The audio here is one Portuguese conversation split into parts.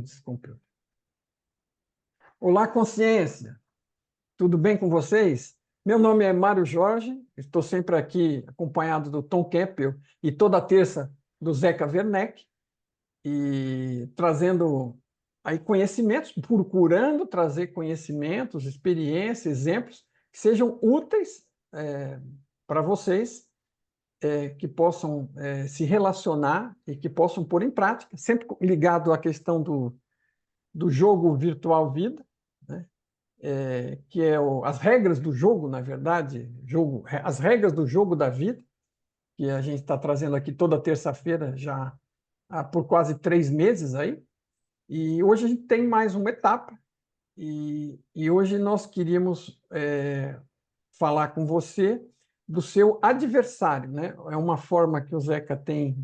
Desculpe. Olá, consciência. Tudo bem com vocês? Meu nome é Mário Jorge, estou sempre aqui acompanhado do Tom Keppel e toda terça do Zeca Werneck, e trazendo aí conhecimentos, procurando trazer conhecimentos, experiências, exemplos que sejam úteis para vocês, que possam se relacionar e que possam pôr em prática, sempre ligado à questão do jogo virtual vida, né? Que é as regras do jogo, na verdade, as regras do jogo da vida, que a gente está trazendo aqui toda terça-feira já por quase 3 meses aí. E hoje a gente tem mais uma etapa, e hoje nós queríamos falar com você do seu adversário, né? É uma forma que o Zeca tem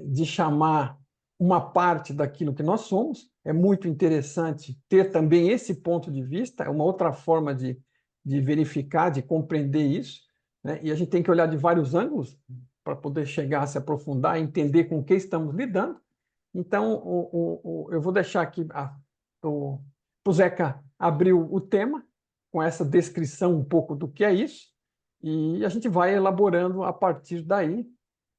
de chamar uma parte daquilo que nós somos. É muito interessante ter também esse ponto de vista, é uma outra forma de verificar, de compreender isso, né? E a gente tem que olhar de vários ângulos para poder chegar a se aprofundar, entender com o que estamos lidando. Então, eu vou deixar aqui o Zeca abrir o tema com essa descrição um pouco do que é isso, e a gente vai elaborando a partir daí.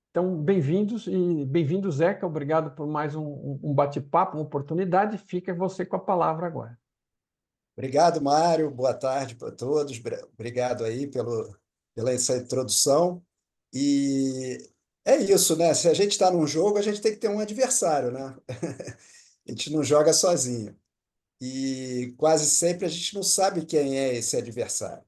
Então, bem-vindos e bem-vindo, Zeca. Obrigado por mais um bate-papo, uma oportunidade. Fica você com a palavra agora. Obrigado, Mário. Boa tarde para todos. Obrigado aí pela essa introdução. E é isso, né? Se a gente está num jogo, a gente tem que ter um adversário, né? A gente não joga sozinho. E quase sempre a gente não sabe quem é esse adversário.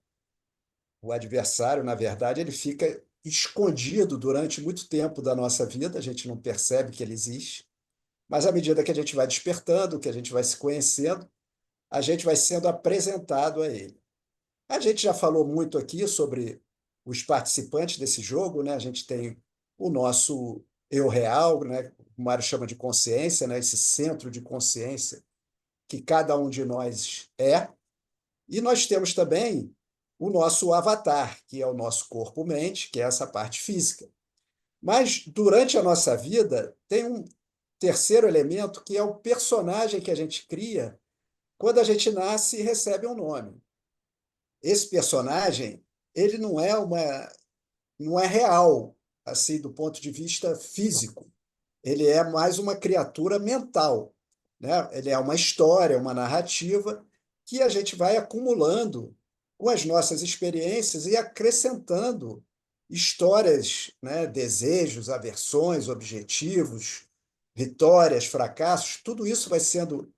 O adversário, na verdade, ele fica escondido durante muito tempo da nossa vida, a gente não percebe que ele existe, mas à medida que a gente vai despertando, que a gente vai se conhecendo, a gente vai sendo apresentado a ele. A gente já falou muito aqui sobre os participantes desse jogo, né? A gente tem o nosso eu real, né? O Mário chama de consciência, né? Esse centro de consciência que cada um de nós é. E nós temos também o nosso avatar, que é o nosso corpo-mente, que é essa parte física. Mas durante a nossa vida tem um terceiro elemento que é o personagem que a gente cria quando a gente nasce e recebe um nome. Esse personagem, ele não é real, assim, do ponto de vista físico. Ele é mais uma criatura mental, né? Ele é uma história, uma narrativa que a gente vai acumulando com as nossas experiências e acrescentando histórias, né? Desejos, aversões, objetivos, vitórias, fracassos, tudo isso vai sendo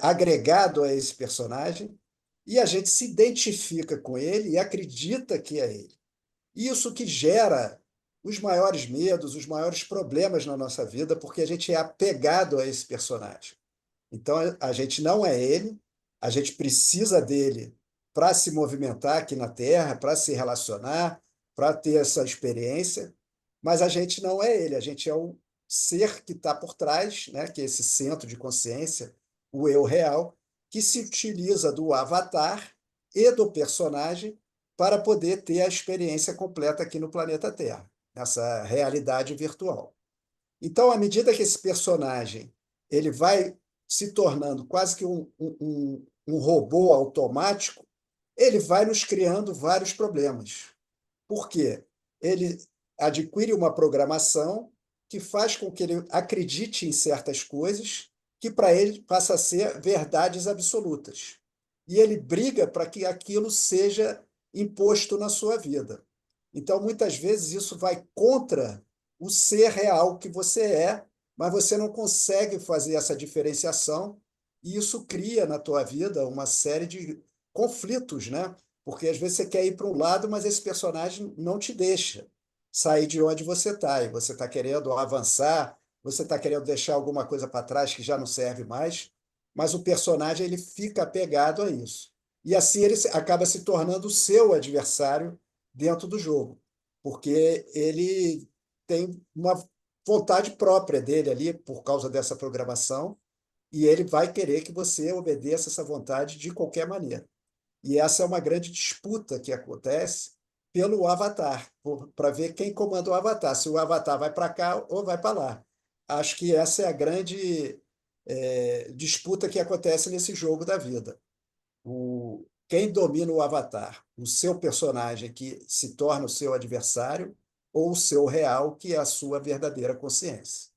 agregado a esse personagem e a gente se identifica com ele e acredita que é ele. Isso que gera os maiores medos, os maiores problemas na nossa vida, porque a gente é apegado a esse personagem. Então, a gente não é ele, a gente precisa dele para se movimentar aqui na Terra, para se relacionar, para ter essa experiência, mas a gente não é ele, a gente é o ser que está por trás, né, que é esse centro de consciência, o eu real, que se utiliza do avatar e do personagem para poder ter a experiência completa aqui no planeta Terra, nessa realidade virtual. Então, à medida que esse personagem ele vai se tornando quase que um robô automático, ele vai nos criando vários problemas. Por quê? Ele adquire uma programação que faz com que ele acredite em certas coisas que para ele passa a ser verdades absolutas. E ele briga para que aquilo seja imposto na sua vida. Então, muitas vezes, isso vai contra o ser real que você é, mas você não consegue fazer essa diferenciação, e isso cria na tua vida uma série de conflitos, né? Porque às vezes você quer ir para um lado, mas esse personagem não te deixa sair de onde você está, e você está querendo avançar, você está querendo deixar alguma coisa para trás que já não serve mais, mas o personagem ele fica apegado a isso. E assim ele acaba se tornando o seu adversário dentro do jogo, porque ele tem uma vontade própria dele ali por causa dessa programação, e ele vai querer que você obedeça essa vontade de qualquer maneira. E essa é uma grande disputa que acontece pelo avatar, para ver quem comanda o avatar, se o avatar vai para cá ou vai para lá. Acho que essa é a grande disputa que acontece nesse jogo da vida. Quem domina o avatar? O seu personagem que se torna o seu adversário ou o seu real, que é a sua verdadeira consciência?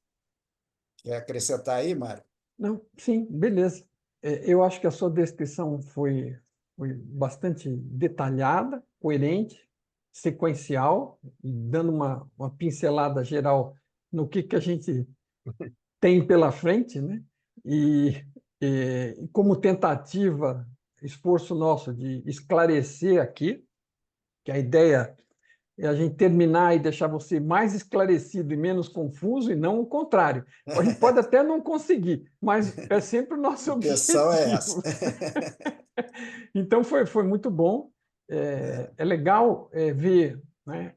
Quer acrescentar aí, Mário? Não, sim, beleza. Eu acho que a sua descrição foi bastante detalhada, coerente, sequencial, e dando uma pincelada geral no que a gente tem pela frente, né? E, como tentativa, esforço nosso de esclarecer aqui, que a ideia é a gente terminar e deixar você mais esclarecido e menos confuso, e não o contrário. A gente pode até não conseguir, mas é sempre o nosso A intenção é essa. objetivo. Então, foi muito bom. É legal ver, né,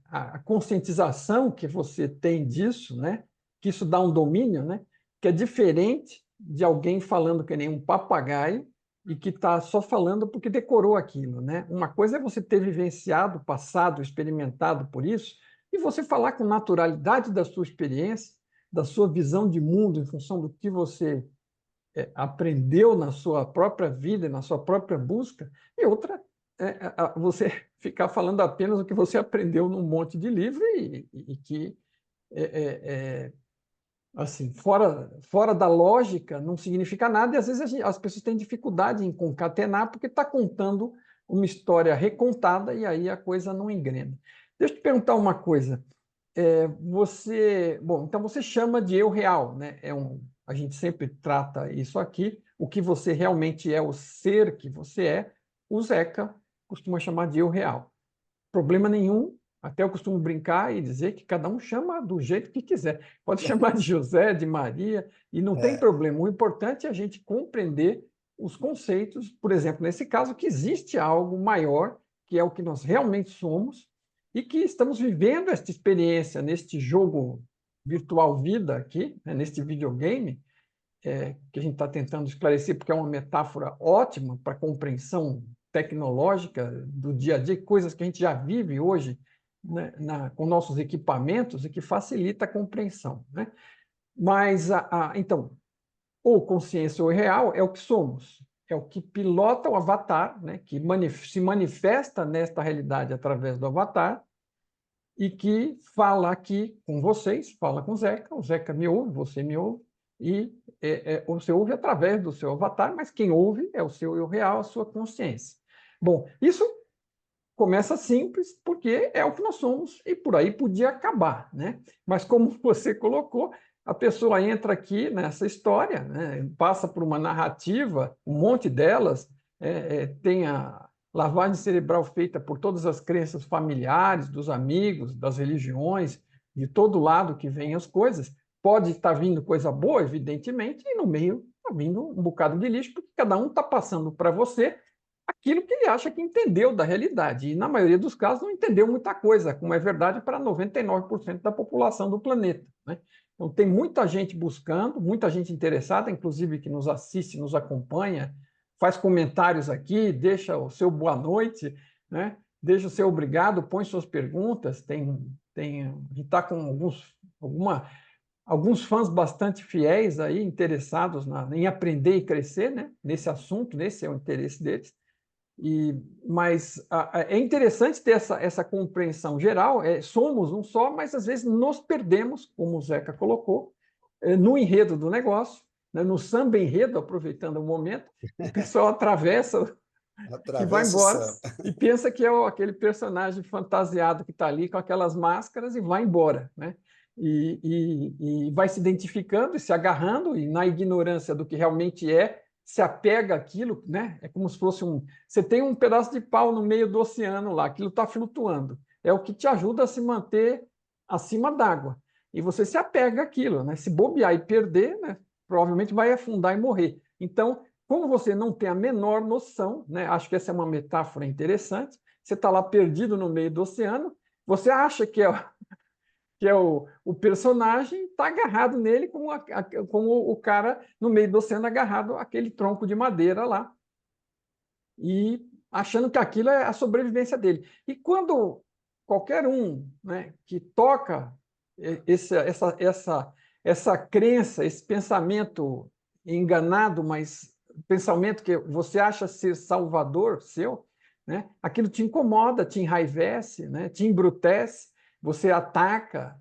a conscientização que você tem disso, né, que isso dá um domínio, né, que é diferente de alguém falando que nem um papagaio e que está só falando porque decorou aquilo, né? Uma coisa é você ter vivenciado, passado, experimentado por isso, e você falar com naturalidade da sua experiência, da sua visão de mundo em função do que você aprendeu na sua própria vida, na sua própria busca, e outra você ficar falando apenas o que você aprendeu num monte de livro e que é, é, é, assim, fora da lógica, não significa nada, e às vezes as pessoas têm dificuldade em concatenar porque está contando uma história recontada e aí a coisa não engrena. Deixa eu te perguntar uma coisa. Bom, então você chama de eu real, né? A gente sempre trata isso aqui, o que você realmente é, o ser que você é, o Zeca costuma chamar de eu real. Problema nenhum, até eu costumo brincar e dizer que cada um chama do jeito que quiser. Pode chamar de José, de Maria, e não tem É, problema. O importante é a gente compreender os conceitos, por exemplo, nesse caso, que existe algo maior, que é o que nós realmente somos, e que estamos vivendo esta experiência neste jogo virtual vida aqui, né, neste videogame, que a gente está tentando esclarecer, porque é uma metáfora ótima para a compreensão tecnológica do dia a dia, coisas que a gente já vive hoje, né, com nossos equipamentos e que facilita a compreensão, né? Mas, então, ou consciência ou real é o que somos, é o que pilota o avatar, né, que se manifesta nesta realidade através do avatar e que fala aqui com vocês, fala com o Zeca me ouve, você me ouve, e você ouve através do seu avatar, mas quem ouve é o seu eu real, a sua consciência. Bom, isso começa simples, porque é o que nós somos, e por aí podia acabar, né? Mas como você colocou, a pessoa entra aqui nessa história, né? Passa por uma narrativa, um monte delas, tem a lavagem cerebral feita por todas as crenças familiares, dos amigos, das religiões, de todo lado que vêm as coisas. Pode estar vindo coisa boa, evidentemente, e no meio está vindo um bocado de lixo, porque cada um está passando para você aquilo que ele acha que entendeu da realidade. E, na maioria dos casos, não entendeu muita coisa, como é verdade para 99% da população do planeta, né? Então, tem muita gente buscando, muita gente interessada, inclusive que nos assiste, nos acompanha, faz comentários aqui, deixa o seu boa noite, né? Deixa o seu obrigado, põe suas perguntas. A gente está com alguns fãs bastante fiéis aí, interessados em aprender e crescer, né? Nesse assunto, nesse é o interesse deles. Mas é interessante ter essa compreensão geral. Somos um só, mas às vezes nos perdemos, como o Zeca colocou, no enredo do negócio, né, no samba enredo, aproveitando o momento, o pessoal atravessa e vai atravessa o embora samba. e pensa que é aquele personagem fantasiado que está ali com aquelas máscaras e vai embora, né? E vai se identificando e se agarrando, e na ignorância do que realmente se apega àquilo, né? É como se fosse você tem um pedaço de pau no meio do oceano lá, aquilo está flutuando. É o que te ajuda a se manter acima d'água. E você se apega àquilo, né? Se bobear e perder, né? Provavelmente vai afundar e morrer. Então, como você não tem a menor noção, né? Acho que essa é uma metáfora interessante. Você está lá perdido no meio do oceano, você acha que é o personagem, está agarrado nele como o cara no meio do oceano agarrado àquele tronco de madeira lá, e achando que aquilo é a sobrevivência dele. E quando qualquer um, né, que toca essa crença, esse pensamento enganado, mas pensamento que você acha ser salvador seu, né? Aquilo te incomoda, te enraivece, né? Te embrutece, você ataca,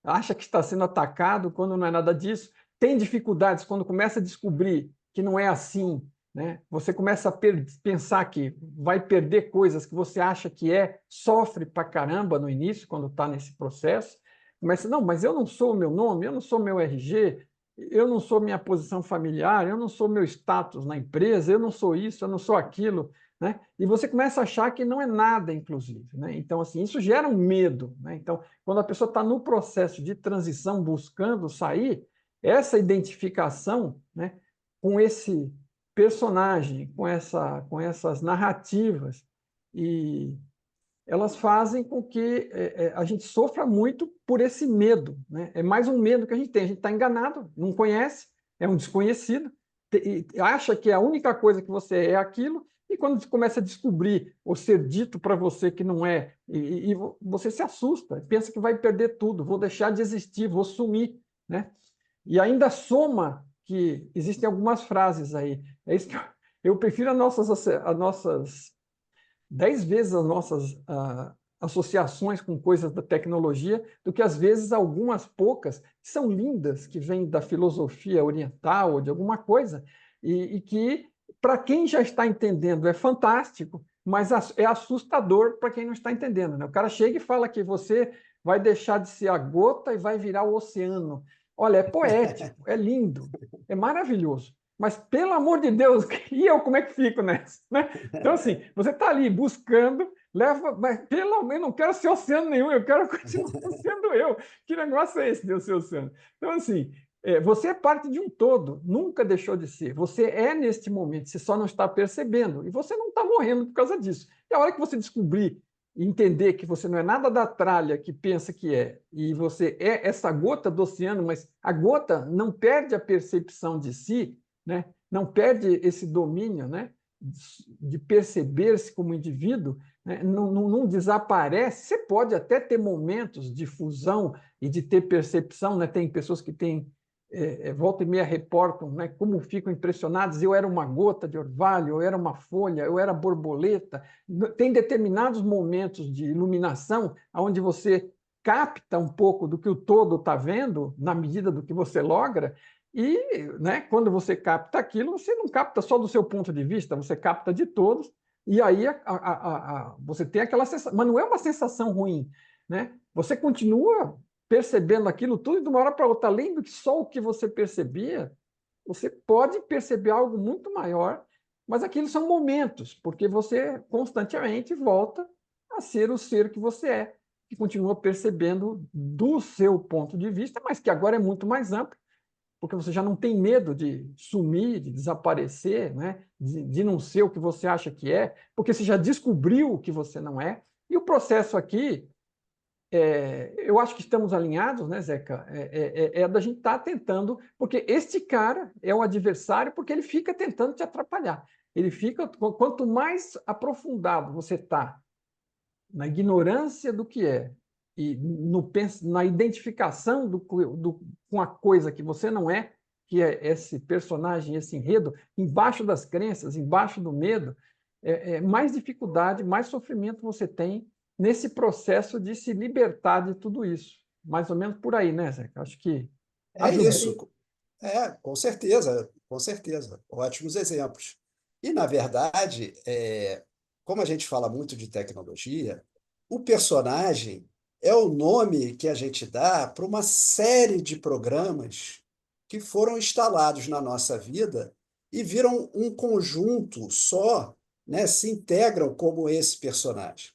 acha que está sendo atacado quando não é nada disso, tem dificuldades quando começa a descobrir que não é assim, né? Você começa a pensar que vai perder coisas que você acha que sofre pra caramba no início, quando está nesse processo. Começa, não, mas eu não sou o meu nome, eu não sou meu RG, eu não sou minha posição familiar, eu não sou meu status na empresa, eu não sou isso, eu não sou aquilo, né? E você começa a achar que não é nada, inclusive, né? Então, assim, isso gera um medo, né? Então, quando a pessoa está no processo de transição, buscando sair, essa identificação, né, com esse personagem, com essas narrativas, e elas fazem com que a gente sofra muito por esse medo, né? É mais um medo que a gente está enganado, não conhece, é um desconhecido, e acha que a única coisa que você é aquilo, e quando você começa a descobrir ou ser dito para você que não é, e você se assusta, pensa que vai perder tudo, vou deixar de existir, vou sumir, né? E ainda soma que existem algumas frases aí. É isso que eu prefiro as nossas 10 vezes as nossas associações com coisas da tecnologia do que, às vezes, algumas poucas, que são lindas, que vêm da filosofia oriental ou de alguma coisa, e que, para quem já está entendendo, é fantástico, mas é assustador para quem não está entendendo, né? O cara chega e fala que você vai deixar de ser a gota e vai virar o oceano. Olha, é poético, é lindo, é maravilhoso. Mas, pelo amor de Deus, e eu como é que fico nessa? Né? Então, assim, você está ali buscando, mas pelo menos não quero ser oceano nenhum, eu quero continuar sendo eu. Que negócio é esse de eu ser oceano? Então, assim, você é parte de um todo, nunca deixou de ser. Você é neste momento, você só não está percebendo. E você não está morrendo por causa disso. E a hora que você descobrir e entender que você não é nada da tralha que pensa que é, e você é essa gota do oceano, mas a gota não perde a percepção de si, né? Não perde esse domínio, né? De perceber-se como indivíduo, né? Não desaparece. Você pode até ter momentos de fusão e de ter percepção, né? Tem pessoas que têm, volta e meia reportam, né? Como ficam impressionadas. Eu era uma gota de orvalho, eu era uma folha, eu era borboleta. Tem determinados momentos de iluminação onde você capta um pouco do que o todo está vendo, na medida do que você logra, e, né, quando você capta aquilo, você não capta só do seu ponto de vista, você capta de todos, e aí você tem aquela sensação, mas não é uma sensação ruim, né? Você continua percebendo aquilo tudo e de uma hora para outra, além do que só o que você percebia, você pode perceber algo muito maior, mas aquilo são momentos, porque você constantemente volta a ser o ser que você é, que continua percebendo do seu ponto de vista, mas que agora é muito mais amplo, porque você já não tem medo de sumir, de desaparecer, né? De não ser o que você acha que é, porque você já descobriu o que você não é. E o processo aqui, eu acho que estamos alinhados, né, Zeca? Da gente estar tentando, porque este cara é o adversário, porque ele fica tentando te atrapalhar. Ele fica, quanto mais aprofundado você está na ignorância do que é e na identificação com a coisa que você não é, que é esse personagem, esse enredo, embaixo das crenças, embaixo do medo, mais dificuldade, mais sofrimento você tem nesse processo de se libertar de tudo isso. Mais ou menos por aí, né, Zé? Acho que É ajudei. isso. Com certeza, com certeza. Ótimos exemplos. E, na verdade, como a gente fala muito de tecnologia, o personagem é o nome que a gente dá para uma série de programas que foram instalados na nossa vida e viram um conjunto só, né, se integram como esse personagem.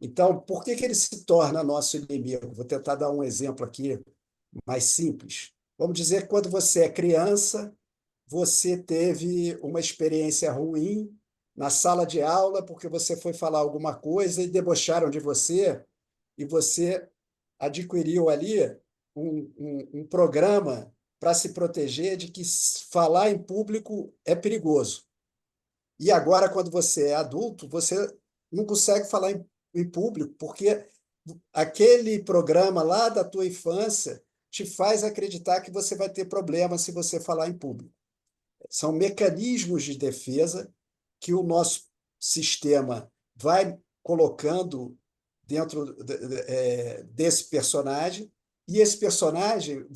Então, por que que ele se torna nosso inimigo? Vou tentar dar um exemplo aqui mais simples. Vamos dizer que quando você é criança, você teve uma experiência ruim na sala de aula porque você foi falar alguma coisa e debocharam de você, e você adquiriu ali um programa para se proteger de que falar em público é perigoso. E agora, quando você é adulto, você não consegue falar em público porque aquele programa lá da tua infância te faz acreditar que você vai ter problema se você falar em público. São mecanismos de defesa que o nosso sistema vai colocando dentro desse personagem, e esse personagem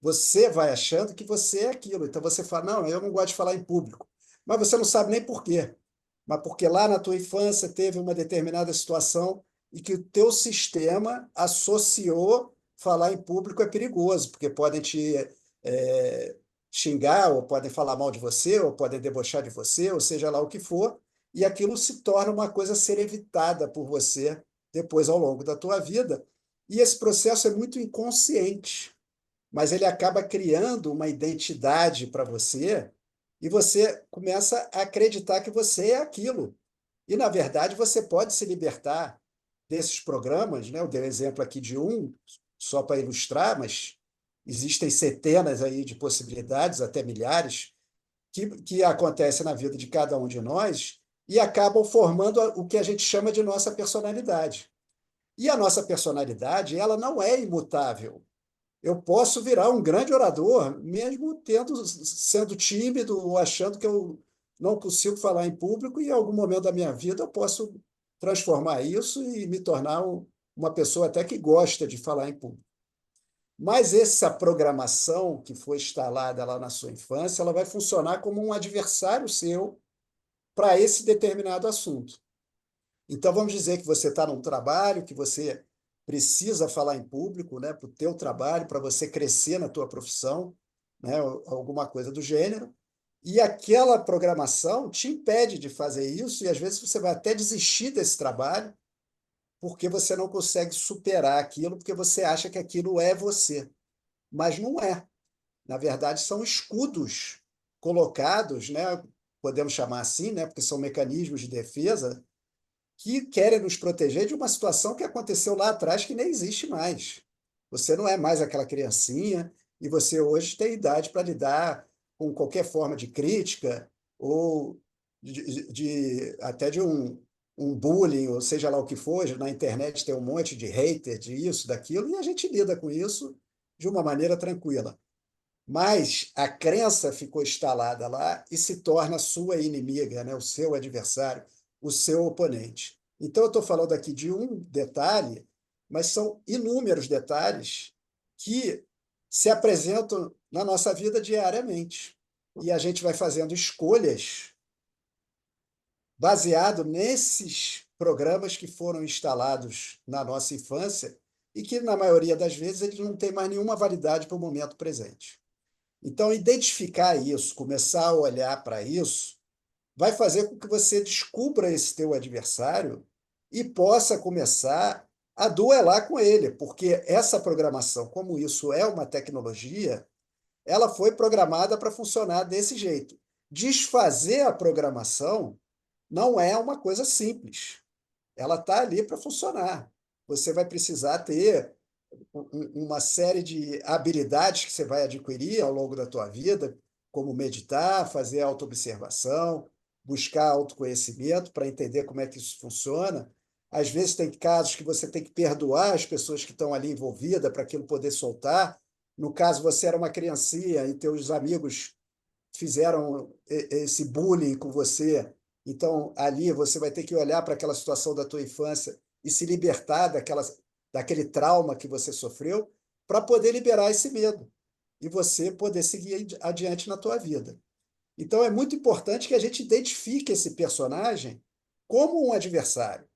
você vai achando que você é aquilo. Então você fala, não, eu não gosto de falar em público. Mas você não sabe nem por quê. Mas porque lá na tua infância teve uma determinada situação e que o teu sistema associou falar em público é perigoso, porque podem te é, xingar, ou podem falar mal de você, ou podem debochar de você, ou seja lá o que for, e aquilo se torna uma coisa a ser evitada por você depois ao longo da tua vida. E esse processo é muito inconsciente, mas ele acaba criando uma identidade para você e você começa a acreditar que você é aquilo. E, na verdade, você pode se libertar desses programas, né? Eu dei um exemplo aqui de um, só para ilustrar, mas existem centenas aí de possibilidades, até milhares, que acontecem na vida de cada um de nós e acabam formando o que a gente chama de nossa personalidade. E a nossa personalidade, ela não é imutável. Eu posso virar um grande orador, mesmo sendo tímido ou achando que eu não consigo falar em público, e em algum momento da minha vida eu posso transformar isso e me tornar uma pessoa até que gosta de falar em público. Mas essa programação que foi instalada lá na sua infância, ela vai funcionar como um adversário seu para esse determinado assunto. Então, vamos dizer que você está num trabalho, que você precisa falar em público, né, para o teu trabalho, para você crescer na tua profissão, né, alguma coisa do gênero, e aquela programação te impede de fazer isso, e às vezes você vai até desistir desse trabalho, porque você não consegue superar aquilo, porque você acha que aquilo é você. Mas não é. Na verdade, são escudos colocados, né, podemos chamar assim, né, porque são mecanismos de defesa que querem nos proteger de uma situação que aconteceu lá atrás que nem existe mais. Você não é mais aquela criancinha e você hoje tem idade para lidar com qualquer forma de crítica ou até de um bullying, ou seja lá o que for. Na internet tem um monte de hater, de isso, daquilo, e a gente lida com isso de uma maneira tranquila. Mas a crença ficou instalada lá e se torna sua inimiga, né? O seu adversário, o seu oponente. Então, eu estou falando aqui de um detalhe, mas são inúmeros detalhes que se apresentam na nossa vida diariamente. E a gente vai fazendo escolhas baseado nesses programas que foram instalados na nossa infância e que, na maioria das vezes, eles não têm mais nenhuma validade para o momento presente. Então, identificar isso, começar a olhar para isso, vai fazer com que você descubra esse teu adversário e possa começar a duelar com ele, porque essa programação, como isso é uma tecnologia, ela foi programada para funcionar desse jeito. Desfazer a programação não é uma coisa simples. Ela está ali para funcionar. Você vai precisar ter uma série de habilidades que você vai adquirir ao longo da tua vida, como meditar, fazer autoobservação, buscar autoconhecimento para entender como é que isso funciona. Às vezes tem casos que você tem que perdoar as pessoas que estão ali envolvidas para aquilo poder soltar. No caso, você era uma criancinha e teus amigos fizeram esse bullying com você. Então, ali você vai ter que olhar para aquela situação da tua infância e se libertar daquele trauma que você sofreu para poder liberar esse medo e você poder seguir adiante na tua vida. Então, é muito importante que a gente identifique esse personagem como um adversário.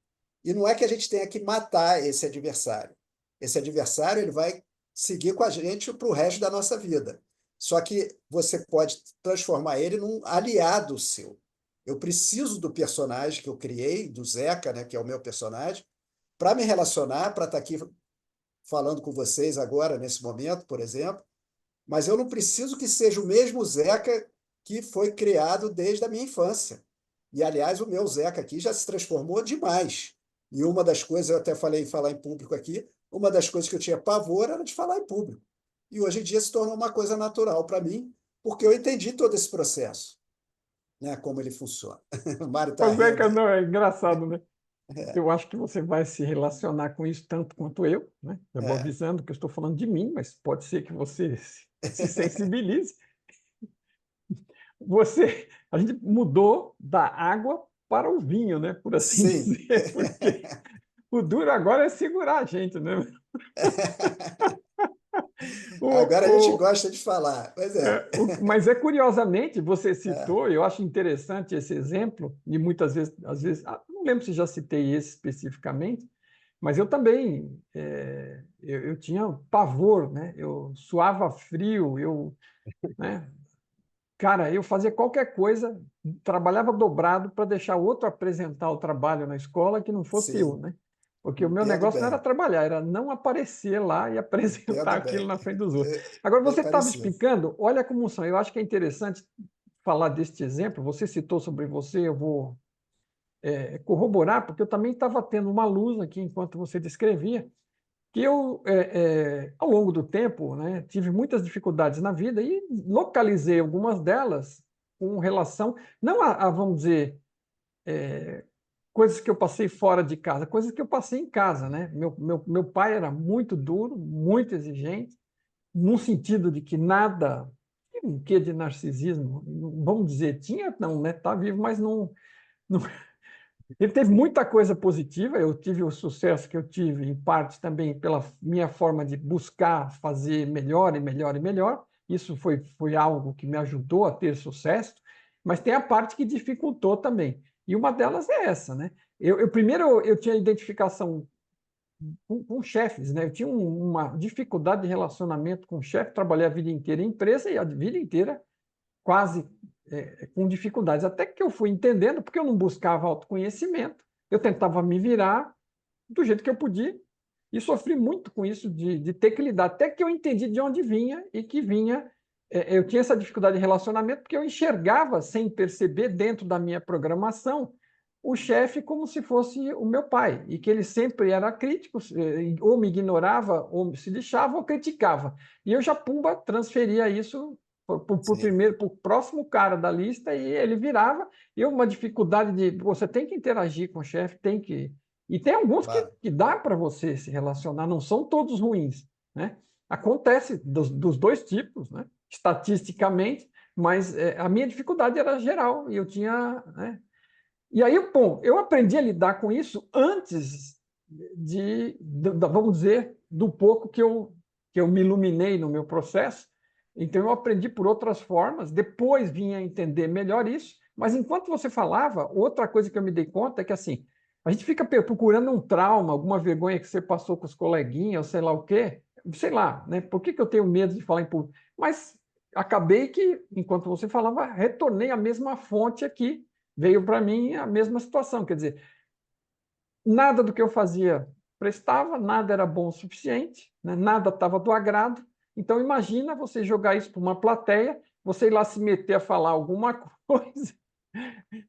E não é que a gente tenha que matar esse adversário. Esse adversário ele vai seguir com a gente para o resto da nossa vida. Só que você pode transformar ele num aliado seu. Eu preciso do personagem que eu criei, do Zeca, né, que é o meu personagem, para me relacionar, para estar aqui falando com vocês agora, nesse momento, por exemplo, mas eu não preciso que seja o mesmo Zeca que foi criado desde a minha infância. E, aliás, o meu Zeca aqui já se transformou demais. E uma das coisas, eu até falei em falar em público aqui, uma das coisas que eu tinha pavor era de falar em público. E hoje em dia se tornou uma coisa natural para mim, porque eu entendi todo esse processo, né, como ele funciona. O Mário está O rindo Zeca aí. não, é engraçado, né? Eu acho que você vai se relacionar com isso tanto quanto eu, né? Eu vou É. avisando que eu estou falando de mim, mas pode ser que você se sensibilize. A gente mudou da água para o vinho, né? Por assim Sim. dizer, porque o duro agora é segurar a gente, né? Agora a gente O, gosta de falar, pois é. mas curiosamente, você É, citou, eu acho interessante esse exemplo, e muitas vezes, às vezes, não lembro se já citei esse especificamente, mas eu também, eu tinha pavor, né? Eu suava frio, né? Cara, eu fazia qualquer coisa, trabalhava dobrado para deixar outro apresentar o trabalho na escola que não fosse eu, sim, né? Porque o meu entendo negócio não era bem, trabalhar, era não aparecer lá e apresentar entendo aquilo bem. na frente dos outros. É, Agora, bem você estava parecido. explicando, olha como são. Eu acho que é interessante falar deste exemplo. Você citou sobre você, eu vou corroborar, porque eu também estava tendo uma luz aqui enquanto você descrevia, que eu, ao longo do tempo, né, tive muitas dificuldades na vida e localizei algumas delas com relação, não vamos dizer, coisas que eu passei fora de casa, coisas que eu passei em casa. Né? Meu pai era muito duro, muito exigente, no sentido de que nada, tinha um quê de narcisismo, vamos dizer, tinha, não, né? Está vivo, mas não. Ele teve muita coisa positiva, eu tive o sucesso que eu tive, em parte também pela minha forma de buscar fazer melhor e melhor e melhor. Isso foi algo que me ajudou a ter sucesso, mas tem a parte que dificultou também. E uma delas é essa, né? Primeiro, eu tinha identificação com chefes, né? Eu tinha uma dificuldade de relacionamento com o chefe, trabalhei a vida inteira em empresa e a vida inteira quase com dificuldades. Até que eu fui entendendo, porque eu não buscava autoconhecimento, eu tentava me virar do jeito que eu podia e sofri muito com isso de ter que lidar. Até que eu entendi de onde vinha e que vinha. Eu tinha essa dificuldade de relacionamento porque eu enxergava, sem perceber, dentro da minha programação, o chefe como se fosse o meu pai, e que ele sempre era crítico, ou me ignorava, ou se lixava, ou criticava. E eu já, pumba, transferia isso para o Sim, primeiro, para o próximo cara da lista, e ele virava. E uma dificuldade de você tem que interagir com o chefe, tem que. E tem alguns claro. que dá para você se relacionar, não são todos ruins, né? Acontece dos dois tipos, né? Estatisticamente, mas a minha dificuldade era geral e eu tinha, né? E aí, bom, eu aprendi a lidar com isso antes vamos dizer, do pouco que eu me iluminei no meu processo. Então, eu aprendi por outras formas, depois vim a entender melhor isso. Mas enquanto você falava, outra coisa que eu me dei conta é que, assim, a gente fica procurando um trauma, alguma vergonha que você passou com os coleguinhas, ou sei lá o quê, sei lá, né? Por que eu tenho medo de falar em público? Mas acabei que, enquanto você falava, retornei à mesma fonte aqui, veio para mim a mesma situação. Quer dizer, nada do que eu fazia prestava, nada era bom o suficiente, né? Nada estava do agrado. Então, imagina você jogar isso para uma plateia, você ir lá se meter a falar alguma coisa,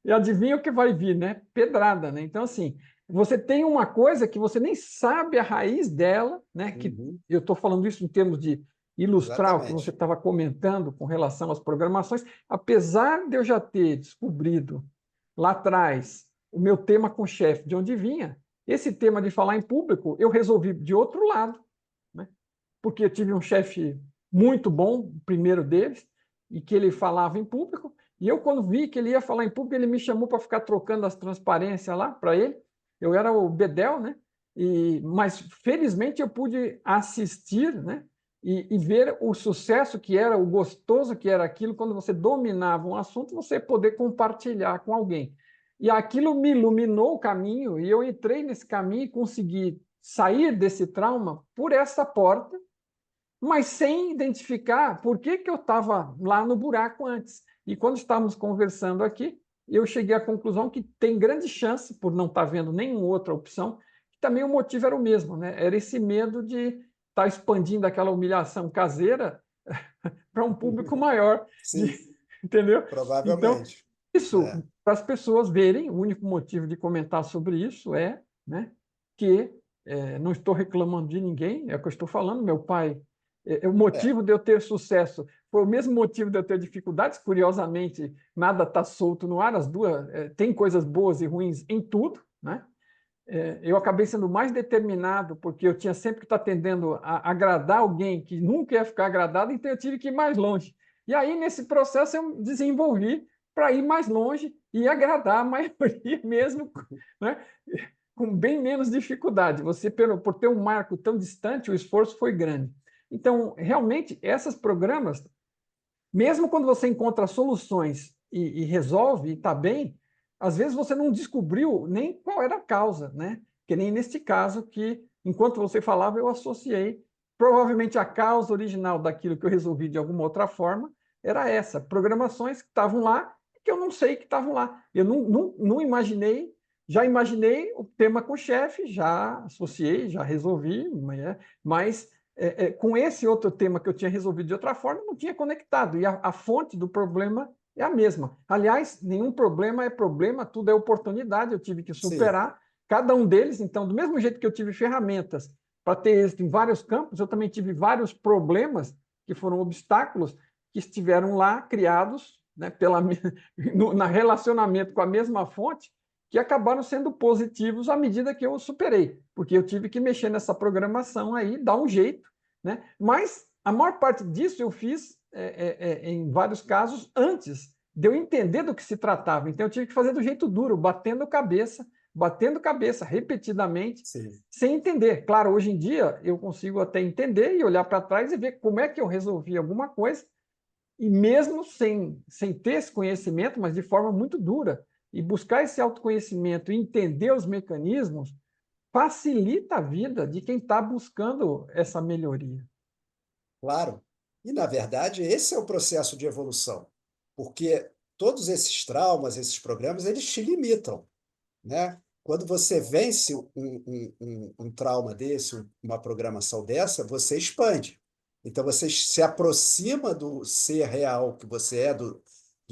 e adivinha o que vai vir, né? Pedrada, né? Então, assim, você tem uma coisa que você nem sabe a raiz dela, né? Que Uhum, eu estou falando isso em termos de ilustrar o que você exatamente. estava comentando com relação às programações, apesar de eu já ter descobrido lá atrás o meu tema com o chefe, de onde vinha, esse tema de falar em público, eu resolvi de outro lado, né? Porque eu tive um chefe muito bom, o primeiro deles, e que ele falava em público, e eu, quando vi que ele ia falar em público, ele me chamou para ficar trocando as transparências lá para ele. Eu era o bedel, né? Mas, felizmente, eu pude assistir, né? E ver o sucesso que era, o gostoso que era aquilo, quando você dominava um assunto, você poder compartilhar com alguém. E aquilo me iluminou o caminho, e eu entrei nesse caminho e consegui sair desse trauma por essa porta, mas sem identificar por que eu estava lá no buraco antes. E quando estávamos conversando aqui, eu cheguei à conclusão que tem grande chance, por não estar vendo nenhuma outra opção, que também o motivo era o mesmo, né? Era esse medo de estar expandindo aquela humilhação caseira para um público maior, Sim, entendeu? Então, provavelmente. isso, É, para as pessoas verem, o único motivo de comentar sobre isso é, né, que não estou reclamando de ninguém, é o que eu estou falando. Meu pai, o é, motivo de eu ter sucesso foi o mesmo motivo de eu ter dificuldades. Curiosamente, nada está solto no ar, as duas, tem coisas boas e ruins em tudo, né? eu acabei sendo mais determinado, porque eu tinha sempre que estar tendendo a agradar alguém que nunca ia ficar agradado, então eu tive que ir mais longe. E aí, nesse processo, eu desenvolvi para ir mais longe e agradar a maioria mesmo, né? Com bem menos dificuldade. Você, por ter um marco tão distante, o esforço foi grande. Então, realmente, esses programas, mesmo quando você encontra soluções e resolve e está bem, às vezes você não descobriu nem qual era a causa, né? Que nem neste caso que, enquanto você falava, eu associei. Provavelmente a causa original daquilo que eu resolvi de alguma outra forma era essa, programações que estavam lá que eu não sei que estavam lá. Eu não imaginei, já imaginei o tema com o chefe, já associei, já resolvi, mas com esse outro tema que eu tinha resolvido de outra forma, não tinha conectado. E a fonte do problema é a mesma. Aliás, nenhum problema é problema, tudo é oportunidade, eu tive que Sim, superar cada um deles. Então, do mesmo jeito que eu tive ferramentas para ter êxito em vários campos, eu também tive vários problemas que foram obstáculos que estiveram lá criados, né, no relacionamento com a mesma fonte, que acabaram sendo positivos à medida que eu superei, porque eu tive que mexer nessa programação aí, dar um jeito, né? Mas a maior parte disso eu fiz, em vários casos, antes de eu entender do que se tratava. Então eu tive que fazer do jeito duro, batendo cabeça repetidamente, sim. sem entender. Claro, hoje em dia eu consigo até entender e olhar para trás e ver como é que eu resolvi alguma coisa, e mesmo sem ter esse conhecimento, mas de forma muito dura, e buscar esse autoconhecimento e entender os mecanismos, facilita a vida de quem está buscando essa melhoria. Claro. E, na verdade, esse é o processo de evolução, porque todos esses traumas, esses programas, eles te limitam, né? Quando você vence um trauma desse, uma programação dessa, você expande. Então, você se aproxima do ser real que você é, do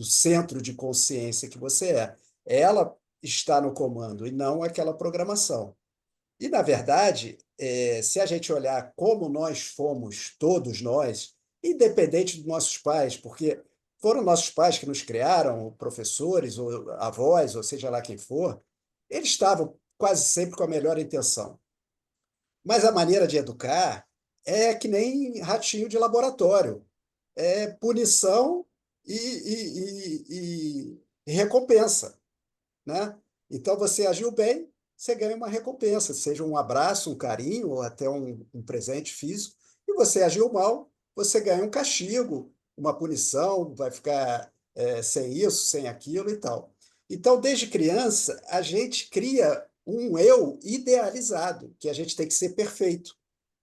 centro de consciência que você é. Ela está no comando e não aquela programação. E, na verdade, se a gente olhar como nós fomos, todos nós, independente dos nossos pais, porque foram nossos pais que nos criaram, professores, ou avós, ou seja lá quem for, eles estavam quase sempre com a melhor intenção. Mas a maneira de educar é que nem ratinho de laboratório. É punição e recompensa, né? Então, você agiu bem, você ganha uma recompensa, seja um abraço, um carinho ou até um presente físico. E você agiu mal, você ganha um castigo, uma punição, vai ficar sem isso, sem aquilo e tal. Então, desde criança, a gente cria um eu idealizado, que a gente tem que ser perfeito.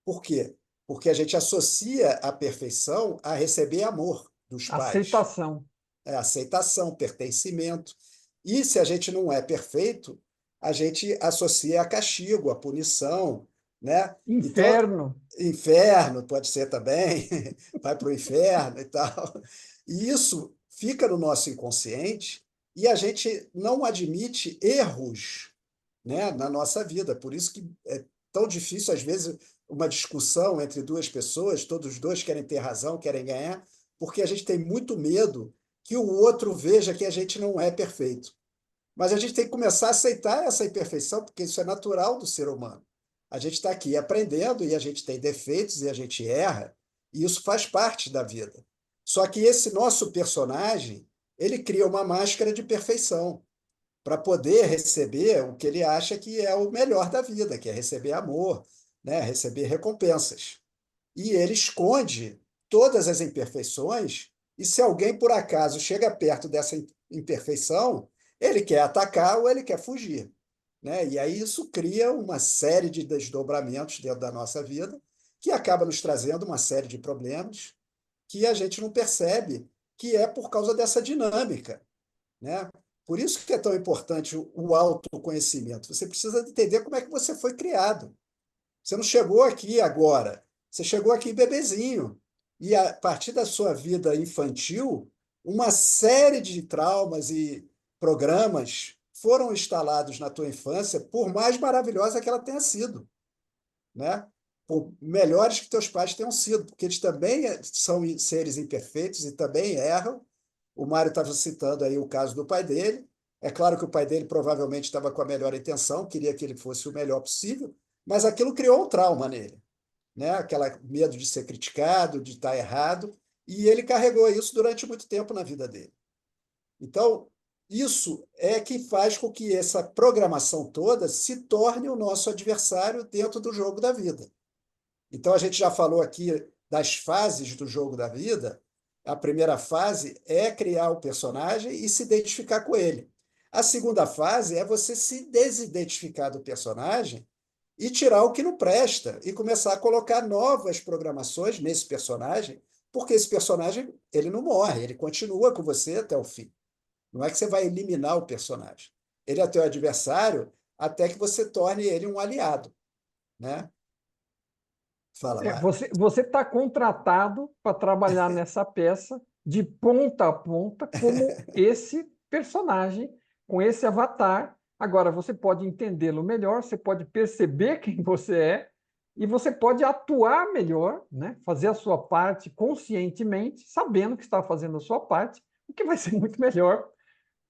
Por quê? Porque a gente associa a perfeição a receber amor dos pais, Aceitação. aceitação, pertencimento. E se a gente não é perfeito, a gente associa a castigo, a punição, né? Então, Inferno. inferno pode ser também, vai para o inferno e tal. E isso fica no nosso inconsciente e a gente não admite erros, né, na nossa vida. Por isso que é tão difícil, às vezes, uma discussão entre duas pessoas, todos os dois querem ter razão, querem ganhar, porque a gente tem muito medo que o outro veja que a gente não é perfeito. Mas a gente tem que começar a aceitar essa imperfeição, porque isso é natural do ser humano. A gente está aqui aprendendo e a gente tem defeitos e a gente erra, e isso faz parte da vida. Só que esse nosso personagem, ele cria uma máscara de perfeição para poder receber o que ele acha que é o melhor da vida, que é receber amor, né? Receber recompensas. E ele esconde todas as imperfeições, e se alguém por acaso chega perto dessa imperfeição, ele quer atacar ou ele quer fugir, né? E aí isso cria uma série de desdobramentos dentro da nossa vida, que acaba nos trazendo uma série de problemas que a gente não percebe que é por causa dessa dinâmica, né? Por isso que é tão importante o autoconhecimento. Você precisa entender como é que você foi criado. Você não chegou aqui agora, você chegou aqui bebezinho. E a partir da sua vida infantil, uma série de traumas e programas foram instalados na tua infância, por mais maravilhosa que ela tenha sido, né? Por melhores que teus pais tenham sido, porque eles também são seres imperfeitos e também erram. O Mário estava citando aí o caso do pai dele. É claro que o pai dele provavelmente estava com a melhor intenção, queria que ele fosse o melhor possível, mas aquilo criou um trauma nele, né? Aquela medo de ser criticado, de estar errado, e ele carregou isso durante muito tempo na vida dele. Então, isso é que faz com que essa programação toda se torne o nosso adversário dentro do jogo da vida. Então, a gente já falou aqui das fases do jogo da vida. A primeira fase é criar o personagem e se identificar com ele. A segunda fase é você se desidentificar do personagem e tirar o que não presta e começar a colocar novas programações nesse personagem, porque esse personagem ele não morre, ele continua com você até o fim. Não é que você vai eliminar o personagem. Ele é teu adversário até que você torne ele um aliado, né? Fala, Mário. Você está contratado para trabalhar nessa peça de ponta a ponta como esse personagem, com esse avatar. Agora, você pode entendê-lo melhor, você pode perceber quem você é e você pode atuar melhor, né? Fazer a sua parte conscientemente, sabendo que está fazendo a sua parte, o que vai ser muito melhor